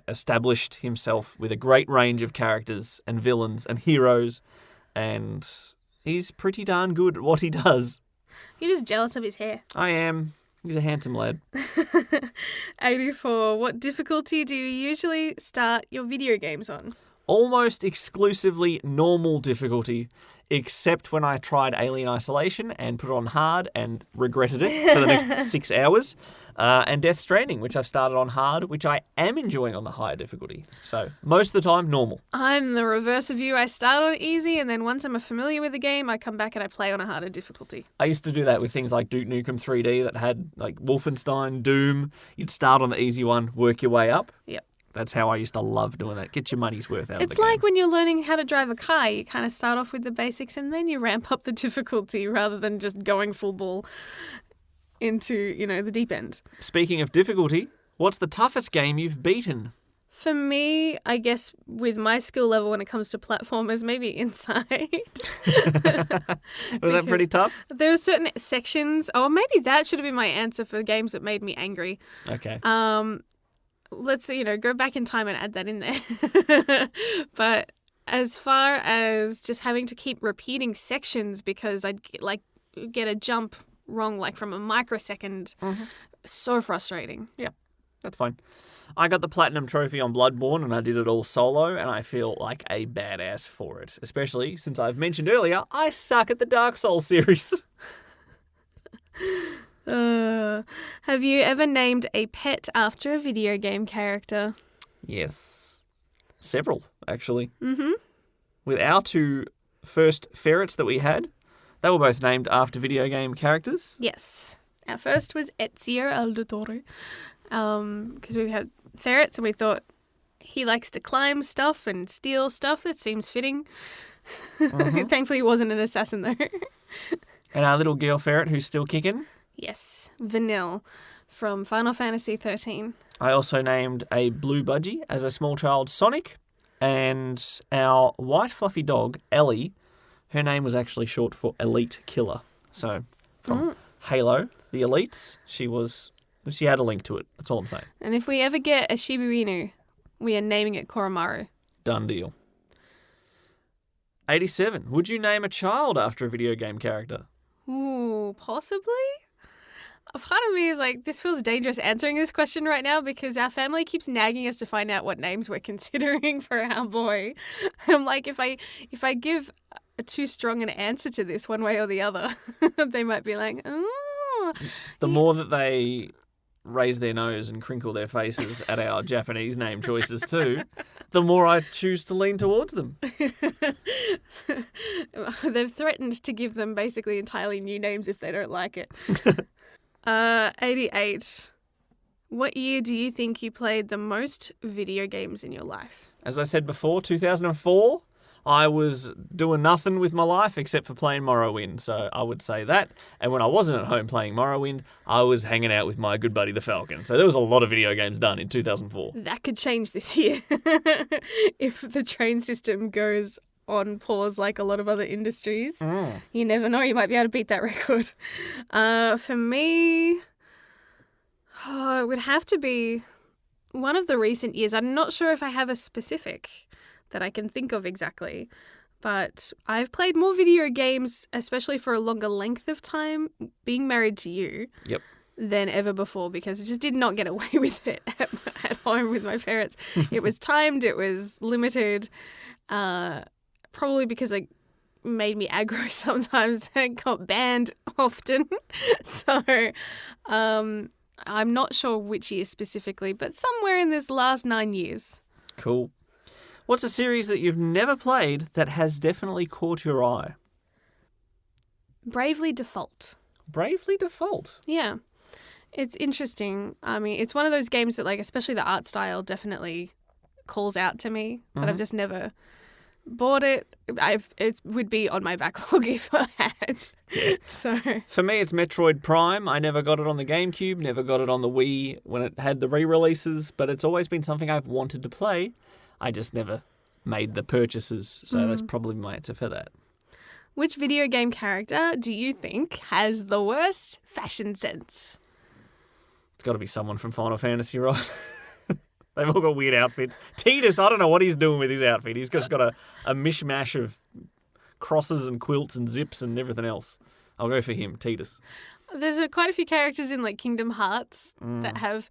established himself with a great range of characters and villains and heroes, and he's pretty darn good at what he does. You're just jealous of his hair. I am. He's a handsome lad. 84. What difficulty do you usually start your video games on? Almost exclusively normal difficulty, except when I tried Alien Isolation and put it on hard and regretted it for the next 6 hours, and Death Stranding, which I've started on hard, which I am enjoying on the higher difficulty. So most of the time, normal. I'm the reverse of you. I start on easy, and then once I'm familiar with the game, I come back and I play on a harder difficulty. I used to do that with things like Duke Nukem 3D that had like Wolfenstein, Doom. You'd start on the easy one, work your way up. Yep. That's how I used to love doing that. Get your money's worth out of the game. It's like when you're learning how to drive a car. You kind of start off with the basics and then you ramp up the difficulty rather than just going full ball into, the deep end. Speaking of difficulty, what's the toughest game you've beaten? For me, I guess with my skill level when it comes to platformers, maybe Inside. Was that pretty tough? There were certain sections, or maybe that should have been my answer for games that made me angry. Okay. Let's, go back in time and add that in there. But as far as just having to keep repeating sections because I'd get a jump wrong, like from a microsecond, so frustrating. Yeah, that's fine. I got the Platinum Trophy on Bloodborne and I did it all solo and I feel like a badass for it. Especially since I've mentioned earlier, I suck at the Dark Souls series. Have you ever named a pet after a video game character? Yes. Several, actually. With our two first ferrets that we had, they were both named after video game characters. Yes. Our first was Ezio Auditore, because we had ferrets and we thought he likes to climb stuff and steal stuff. That seems fitting. Thankfully, he wasn't an assassin, though. And our little girl ferret who's still kicking. Yes, Vanille from Final Fantasy 13. I also named a blue budgie as a small child Sonic, and our white fluffy dog, Ellie, her name was actually short for Elite Killer. So from Halo, the Elites, she had a link to it. That's all I'm saying. And if we ever get a Shiba Inu, we are naming it Koromaru. Done deal. 87. Would you name a child after a video game character? Ooh, possibly? part of me is like, this feels dangerous answering this question right now because our family keeps nagging us to find out what names we're considering for our boy. I'm like, if I give too strong an answer to this one way or the other, they might be like, oh. The more that they raise their nose and crinkle their faces at our Japanese name choices too, the more I choose to lean towards them. They've threatened to give them basically entirely new names if they don't like it. 88. What year do you think you played the most video games in your life? As I said before, 2004, I was doing nothing with my life except for playing Morrowind, so I would say that. And when I wasn't at home playing Morrowind, I was hanging out with my good buddy the Falcon. So there was a lot of video games done in 2004. That could change this year if the train system goes on pause like a lot of other industries. You never know, you might be able to beat that record. For me, it would have to be one of the recent years. I'm not sure if I have a specific that I can think of exactly, but I've played more video games, especially for a longer length of time, being married to you, than ever before, because I just did not get away with it at home with my parents. It was timed, it was limited, probably because it made me aggro sometimes and got banned often. So I'm not sure which year specifically, but somewhere in this last 9 years. Cool. What's a series that you've never played that has definitely caught your eye? Bravely Default. Bravely Default? Yeah. It's interesting. I mean, it's one of those games that, like, especially the art style definitely calls out to me, but I've just never bought it. It would be on my backlog if I had. So for me, it's Metroid Prime. I never got it on the GameCube, never got it on the Wii when it had the re-releases, but it's always been something I've wanted to play. I just never made the purchases, so that's probably my answer for that. Which video game character do you think has the worst fashion sense? It's got to be someone from Final Fantasy, right? They've all got weird outfits. Tidus, I don't know what he's doing with his outfit. He's just got a mishmash of crosses and quilts and zips and everything else. I'll go for him, Tidus. There's quite a few characters in like Kingdom Hearts that have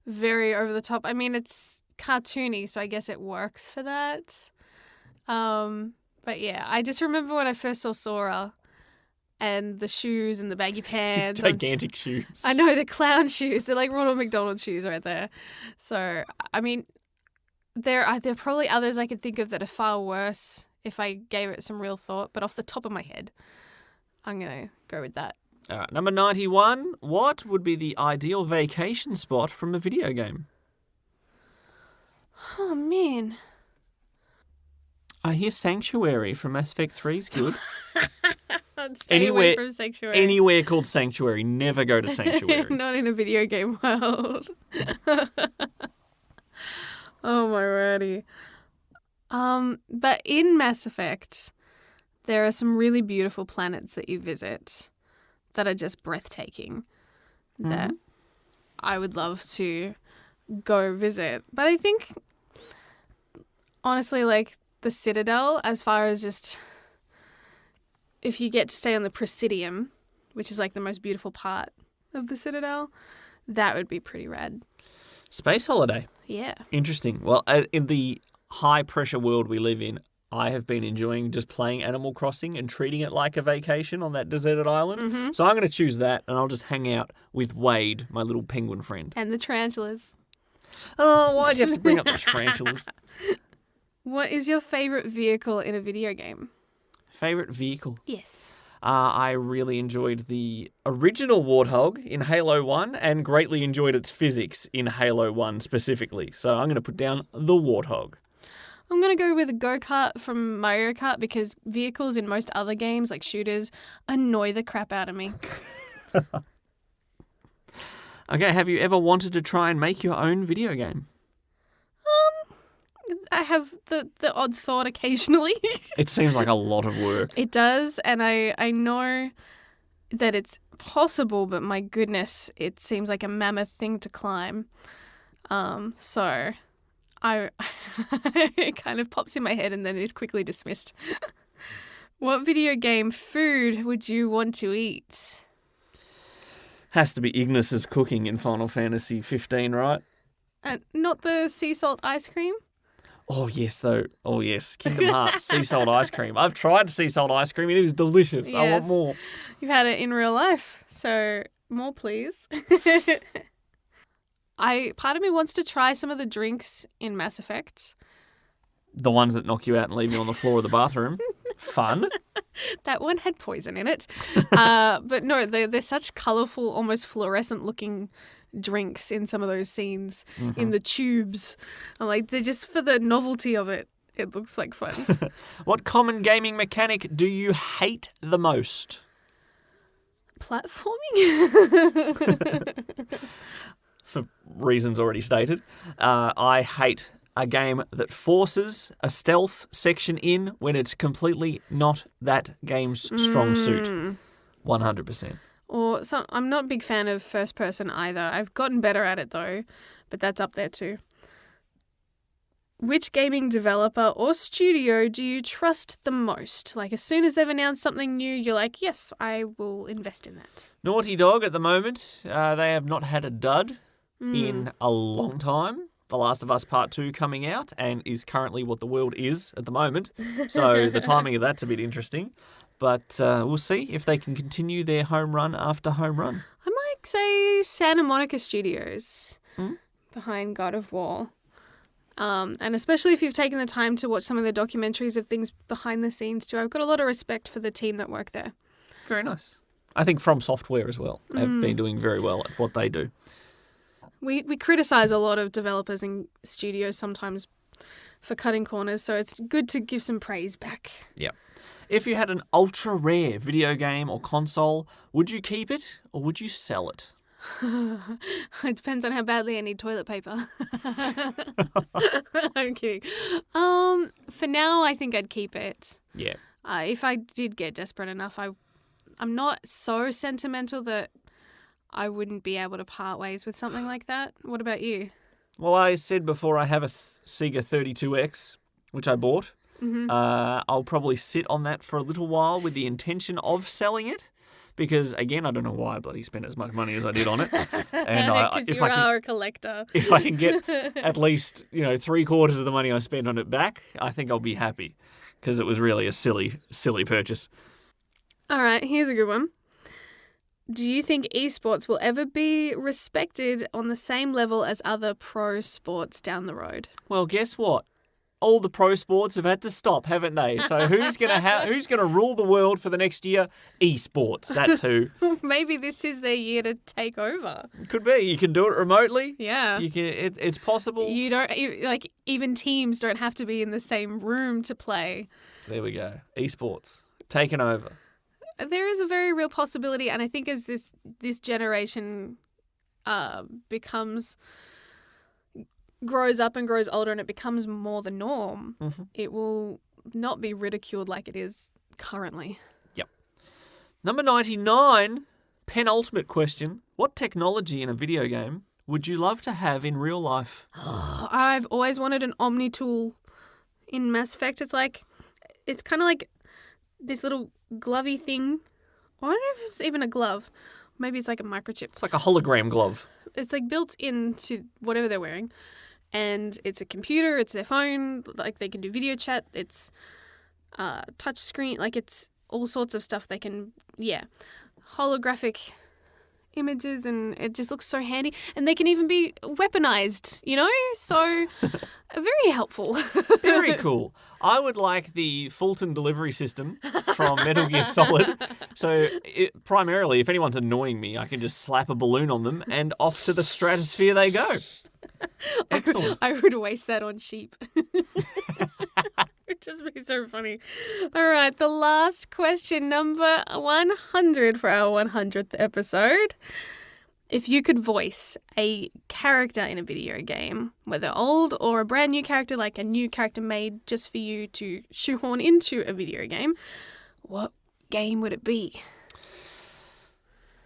very over the top. I mean, it's cartoony, so I guess it works for that. But yeah, I just remember when I first saw Sora and the shoes and the baggy pants. His gigantic shoes. I know, the clown shoes. They're like Ronald McDonald shoes right there. So, I mean, there are probably others I could think of that are far worse if I gave it some real thought. But off the top of my head, I'm going to go with that. All right, number 91. What would be the ideal vacation spot from a video game? Oh, man. I hear Sanctuary from Mass Effect 3 is good. Stay away from Sanctuary. Anywhere called Sanctuary. Never go to Sanctuary. Not in a video game world. Oh, my wordie. But in Mass Effect, there are some really beautiful planets that you visit that are just breathtaking that I would love to go visit. But I think, honestly, like the Citadel, as far as just if you get to stay on the Presidium, which is like the most beautiful part of the Citadel, that would be pretty rad. Space holiday. Yeah. Interesting. Well, in the high-pressure world we live in, I have been enjoying just playing Animal Crossing and treating it like a vacation on that deserted island. So I'm going to choose that, and I'll just hang out with Wade, my little penguin friend. And the tarantulas. Oh, why'd you have to bring up the tarantulas? What is your favourite vehicle in a video game? Favourite vehicle? Yes. I really enjoyed the original Warthog in Halo 1 and greatly enjoyed its physics in Halo 1 specifically. So I'm going to put down the Warthog. I'm going to go with a go-kart from Mario Kart because vehicles in most other games, like shooters, annoy the crap out of me. Okay, have you ever wanted to try and make your own video game? I have the odd thought occasionally. It seems like a lot of work. It does, and I know that it's possible, but my goodness, it seems like a mammoth thing to climb. So it kind of pops in my head and then is quickly dismissed. What video game food would you want to eat? Has to be Ignis's cooking in Final Fantasy 15, right? Not the sea salt ice cream? Oh, yes, though. Oh, yes. Kingdom Hearts, sea salt ice cream. I've tried sea salt ice cream. It is delicious. I want Yes. more. You've had it in real life, so more please. Part of me wants to try some of the drinks in Mass Effect. The ones that knock you out and leave you on the floor of the bathroom. Fun. That one had poison in it. But no, they're such colourful, almost fluorescent-looking drinks in some of those scenes, in the tubes. I'm like, they're just for the novelty of it. It looks like fun. What common gaming mechanic do you hate the most? Platforming? For reasons already stated. I hate a game that forces a stealth section in when it's completely not that game's strong suit. 100%. I'm not a big fan of first person either. I've gotten better at it though, but that's up there too. Which gaming developer or studio do you trust the most? Like, as soon as they've announced something new, you're like, yes, I will invest in that. Naughty Dog at the moment, they have not had a dud in a long time. The Last of Us Part 2 coming out and is currently what the world is at the moment. So the timing of that's a bit interesting. But we'll see if they can continue their home run after home run. I might say Santa Monica Studios behind God of War. And especially if you've taken the time to watch some of the documentaries of things behind the scenes too. I've got a lot of respect for the team that work there. Very nice. I think From Software as well. They've been doing very well at what they do. We criticise a lot of developers and studios sometimes for cutting corners, so it's good to give some praise back. Yeah. If you had an ultra rare video game or console, would you keep it or would you sell it? It depends on how badly I need toilet paper. I'm kidding. For now, I think I'd keep it. Yeah. If I did get desperate enough, I'm not so sentimental that I wouldn't be able to part ways with something like that. What about you? Well, I said before I have a Sega 32X, which I bought. I'll probably sit on that for a little while with the intention of selling it. Because, again, I don't know why I bloody spent as much money as I did on it. And Because you are a collector. If I can get at least, 3/4 of the money I spent on it back, I think I'll be happy. Because it was really a silly, silly purchase. All right, here's a good one. Do you think esports will ever be respected on the same level as other pro sports down the road? Well, guess what? All the pro sports have had to stop, haven't they? So who's gonna rule the world for the next year? Esports. That's who. Maybe this is their year to take over. Could be. You can do it remotely. Yeah. You can. It's possible. You don't even teams don't have to be in the same room to play. There we go. Esports taken over. There is a very real possibility, and I think as this generation grows up and grows older and it becomes more the norm, it will not be ridiculed like it is currently. Yep. Number 99, penultimate question. What technology in a video game would you love to have in real life? I've always wanted an Omni tool in Mass Effect. It's kind of like this little glovey thing. I don't know if it's even a glove. Maybe it's like a microchip. It's like a hologram glove. It's like built into whatever they're wearing. And it's a computer, it's their phone, like they can do video chat, it's touch screen, like it's all sorts of stuff they can, holographic images, and it just looks so handy. And they can even be weaponized, so very helpful. Very cool. I would like the Fulton delivery system from Metal Gear Solid. So primarily, if anyone's annoying me, I can just slap a balloon on them and off to the stratosphere they go. Excellent. I would waste that on sheep. It would just be so funny. All right, the last question, number 100 for our 100th episode. If you could voice a character in a video game, whether old or a brand new character, like a new character made just for you to shoehorn into a video game, what game would it be?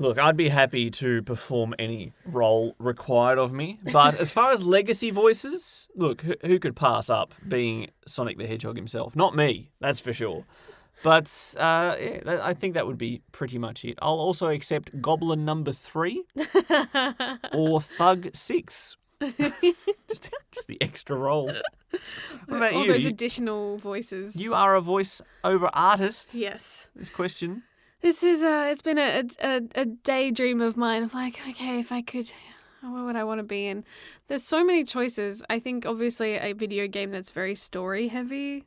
Look, I'd be happy to perform any role required of me. But as far as legacy voices, look, who could pass up being Sonic the Hedgehog himself? Not me, that's for sure. But I think that would be pretty much it. I'll also accept Goblin number 3 or Thug 6. just the extra roles. What about all you? those additional voices. You are a voice-over artist. Yes. This question. This is it's been a daydream of mine of like, okay, if I could, what would I want to be in? There's so many choices. I think obviously a video game that's very story heavy,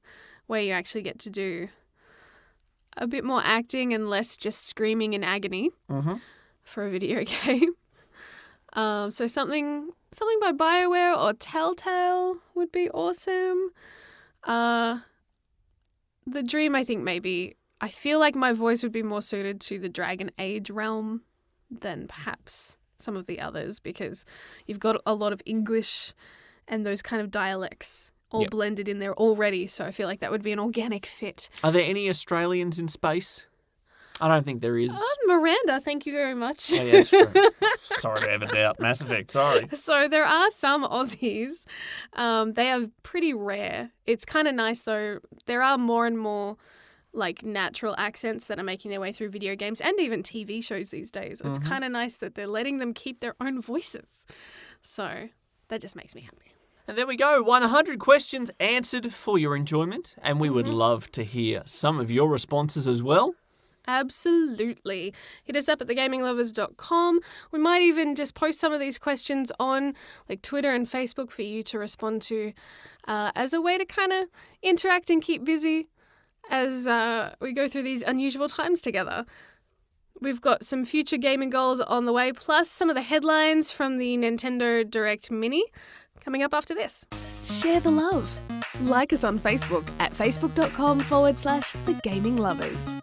where you actually get to do a bit more acting and less just screaming in agony for a video game. So something by BioWare or Telltale would be awesome. The dream, I think maybe, I feel like my voice would be more suited to the Dragon Age realm than perhaps some of the others, because you've got a lot of English and those kind of dialects all blended in there already. So I feel like that would be an organic fit. Are there any Australians in space? I don't think there is. Miranda, thank you very much. Oh, yeah, that's true. Sorry to ever doubt Mass Effect. Sorry. So there are some Aussies. They are pretty rare. It's kind of nice though. There are more and more like natural accents that are making their way through video games and even TV shows these days. It's kind of nice that they're letting them keep their own voices. So that just makes me happy. And there we go. 100 questions answered for your enjoyment. And we would love to hear some of your responses as well. Absolutely. Hit us up at thegaminglovers.com. We might even just post some of these questions on like Twitter and Facebook for you to respond to as a way to kind of interact and keep busy as we go through these unusual times together. We've got some future gaming goals on the way, plus some of the headlines from the Nintendo Direct Mini coming up after this. Share the love. Like us on Facebook at facebook.com/thegaminglovers.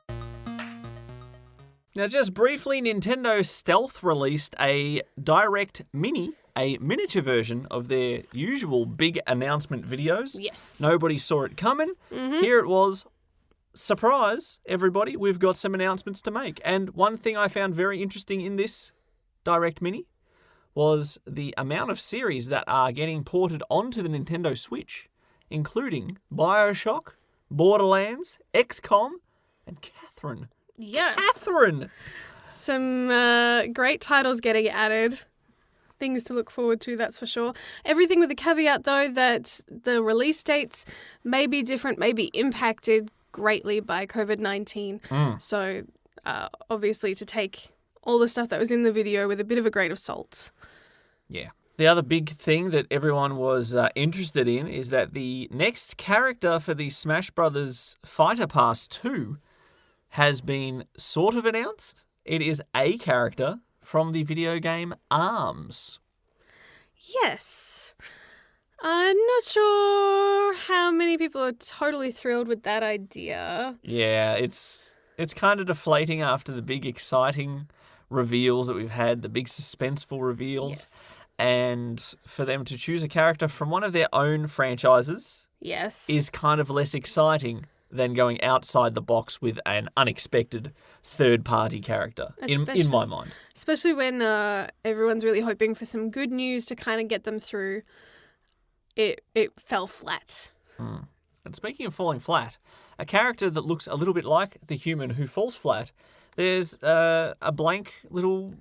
Now, just briefly, Nintendo Stealth released a Direct Mini, a miniature version of their usual big announcement videos. Yes. Nobody saw it coming. Here it was. Surprise, everybody, we've got some announcements to make. And one thing I found very interesting in this Direct Mini was the amount of series that are getting ported onto the Nintendo Switch, including BioShock, Borderlands, XCOM, and Catherine. Yes. Catherine! Some great titles getting added. Things to look forward to, that's for sure. Everything with the caveat, though, that the release dates may be different, may be impacted greatly by COVID-19. So, obviously, to take all the stuff that was in the video with a bit of a grain of salt. Yeah. The other big thing that everyone was interested in is that the next character for the Smash Brothers Fighter Pass 2 has been sort of announced. It is a character from the video game ARMS. Yes. I'm not sure how many people are totally thrilled with that idea. Yeah, it's kind of deflating after the big exciting reveals that we've had, the big suspenseful reveals. Yes. And for them to choose a character from one of their own franchises is kind of less exciting than going outside the box with an unexpected third-party character, in my mind. Especially when everyone's really hoping for some good news to kind of get them through. It fell flat. And speaking of falling flat, a character that looks a little bit like the human who falls flat, there's a blank little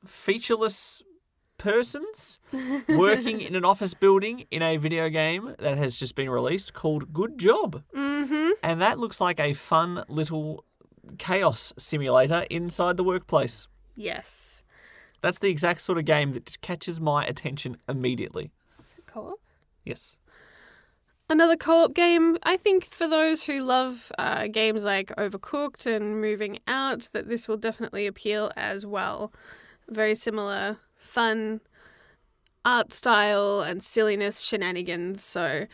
featureless persons working in an office building in a video game that has just been released called Good Job. And that looks like a fun little chaos simulator inside the workplace. Yes. That's the exact sort of game that just catches my attention immediately. Is it co-op? Yes. Another co-op game, I think for those who love games like Overcooked and Moving Out, that this will definitely appeal as well. Very similar fun art style and silliness shenanigans. So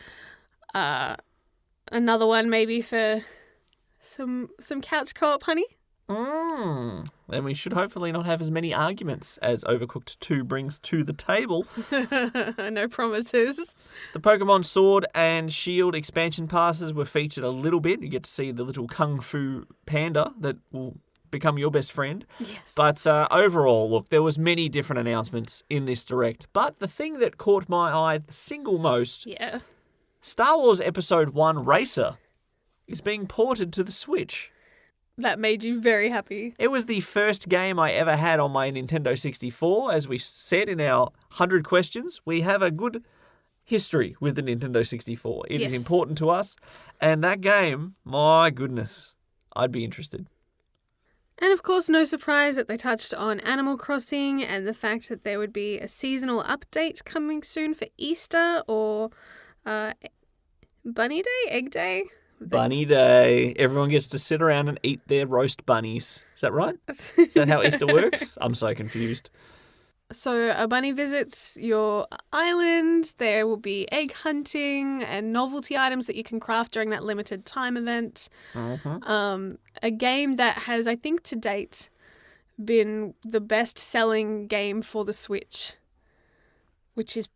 another one maybe for some couch co-op, honey. Then we should hopefully not have as many arguments as Overcooked 2 brings to the table. No promises. The Pokemon Sword and Shield expansion passes were featured a little bit. You get to see the little Kung Fu panda that will become your best friend. Yes. But overall, look, there was many different announcements in this Direct. But the thing that caught my eye the single most, Star Wars Episode 1 Racer is being ported to the Switch. That made you very happy. It was the first game I ever had on my Nintendo 64. As we said in our 100 questions, we have a good history with the Nintendo 64. It is important to us. And that game, my goodness, I'd be interested. And of course, no surprise that they touched on Animal Crossing and the fact that there would be a seasonal update coming soon for Easter or Bunny Day, Egg Day. Bunny Day. Everyone gets to sit around and eat their roast bunnies. Is that right? Is that how Easter works? I'm so confused. So a bunny visits your island. There will be egg hunting and novelty items that you can craft during that limited time event. A game that has, I think to date, been the best-selling game for the Switch, which is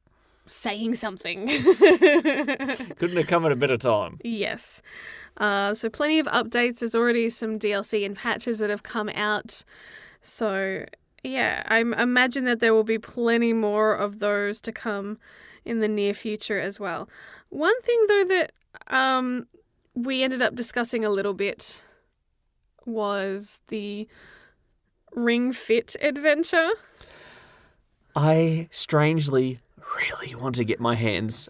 saying something. Couldn't have come at a better time. Yes. So plenty of updates. There's already some DLC and patches that have come out. So yeah, I imagine that there will be plenty more of those to come in the near future as well. One thing though that we ended up discussing a little bit was the Ring Fit adventure. I strangely really want to get my hands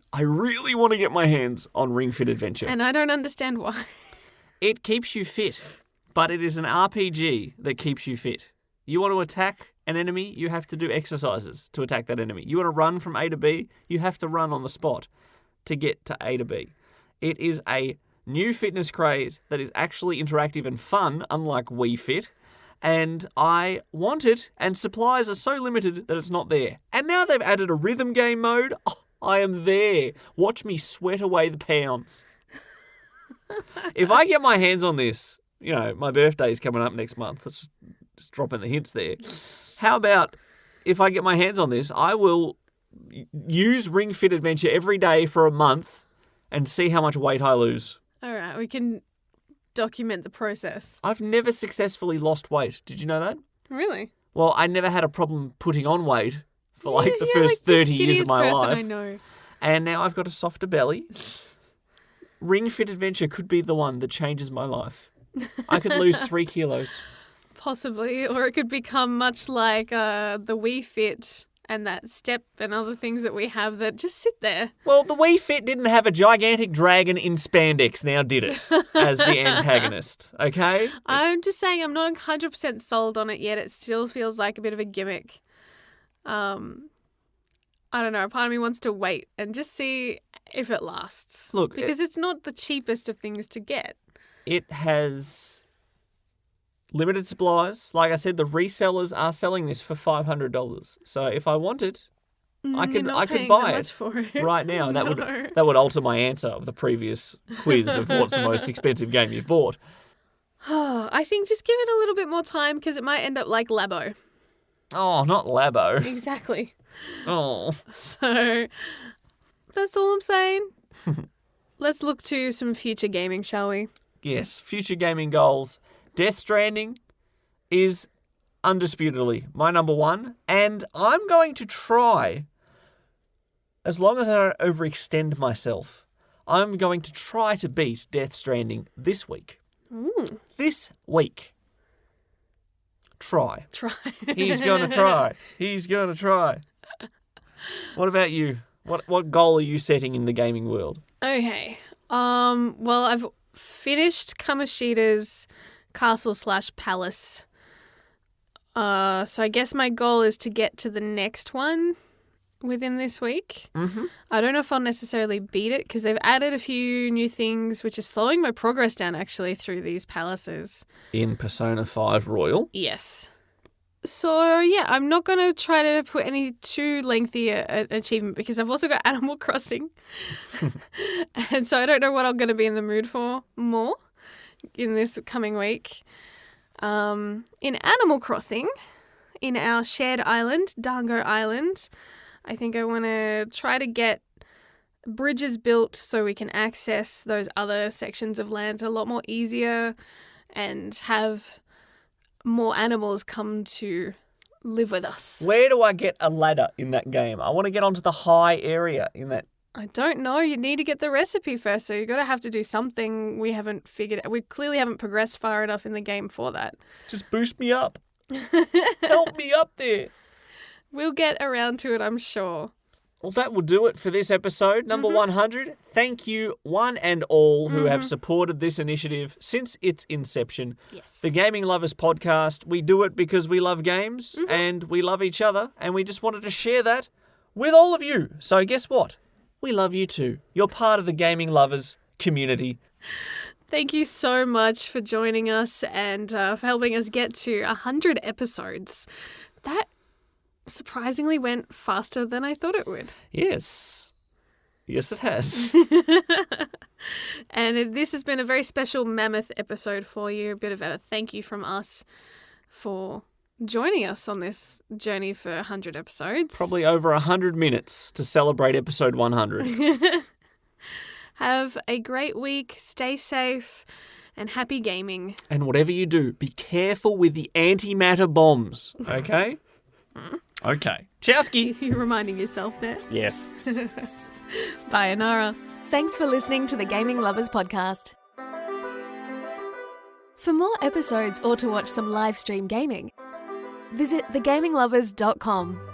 on Ring Fit Adventure. And I don't understand why. It keeps you fit, but it is an RPG that keeps you fit. You want to attack an enemy, you have to do exercises to attack that enemy. You want to run from A to B, you have to run on the spot to get to A to B. It is a new fitness craze that is actually interactive and fun, unlike Wii Fit. And I want it, and supplies are so limited that it's not there. And now they've added a rhythm game mode. Oh, I am there. Watch me sweat away the pounds. If I get my hands on this, my birthday's coming up next month. Let's just drop in the hints there. How about if I get my hands on this, I will use Ring Fit Adventure every day for a month and see how much weight I lose. All right, we can document the process. I've never successfully lost weight. Did you know that? Really? Well, I never had a problem putting on weight for the first 30 years of my life. I know. And now I've got a softer belly. Ring Fit Adventure could be the one that changes my life. I could lose 3 kilos. Possibly. Or it could become much like the Wii Fit and that step and other things that we have that just sit there. Well, the Wii Fit didn't have a gigantic dragon in spandex, now did it, as the antagonist, okay? I'm just saying I'm not 100% sold on it yet. It still feels like a bit of a gimmick. I don't know. Part of me wants to wait and just see if it lasts. Look, because it's not the cheapest of things to get. It has limited supplies. Like I said, the resellers are selling this for $500. So if I want it, I could buy it for it right now. No. That would alter my answer of the previous quiz of what's the most expensive game you've bought. I think just give it a little bit more time because it might end up like Labo. Oh, not Labo. Exactly. Oh. So that's all I'm saying. Let's look to some future gaming, shall we? Yes, future gaming goals. Death Stranding is undisputedly my number one, and I'm going to try, as long as I don't overextend myself, I'm going to try to beat Death Stranding this week. Ooh. This week. Try. He's going to try. What about you? What goal are you setting in the gaming world? Okay. Well, I've finished Kamoshida's castle/palace. So I guess my goal is to get to the next one within this week. Mm-hmm. I don't know if I'll necessarily beat it because they've added a few new things, which is slowing my progress down actually through these palaces. In Persona 5 Royal? Yes. So, yeah, I'm not going to try to put any too lengthy achievement because I've also got Animal Crossing. And so I don't know what I'm going to be in the mood for more in this coming week. In Animal Crossing, in our shared island, Dango Island, I think I want to try to get bridges built so we can access those other sections of land a lot more easier and have more animals come to live with us. Where do I get a ladder in that game? I want to get onto the high area in that I don't know. You need to get the recipe first, so you've got to have to do something we haven't figured out. We clearly haven't progressed far enough in the game for that. Just boost me up. Help me up there. We'll get around to it, I'm sure. Well, that will do it for this episode, number 100. Thank you, one and all, who have supported this initiative since its inception. Yes. The Gaming Lovers podcast, we do it because we love games and we love each other, and we just wanted to share that with all of you. So guess what? We love you too. You're part of the Gaming Lovers community. Thank you so much for joining us and for helping us get to 100 episodes. That surprisingly went faster than I thought it would. Yes. Yes, it has. And this has been a very special mammoth episode for you. A bit of a thank you from us for joining us on this journey for 100 episodes. Probably over 100 minutes to celebrate episode 100. Have a great week. Stay safe and happy gaming. And whatever you do, be careful with the antimatter bombs, okay? Okay. Chowski. You're reminding yourself there. Yes. Bye, Anara. Thanks for listening to the Gaming Lovers podcast. For more episodes or to watch some live stream gaming, visit thegaminglovers.com.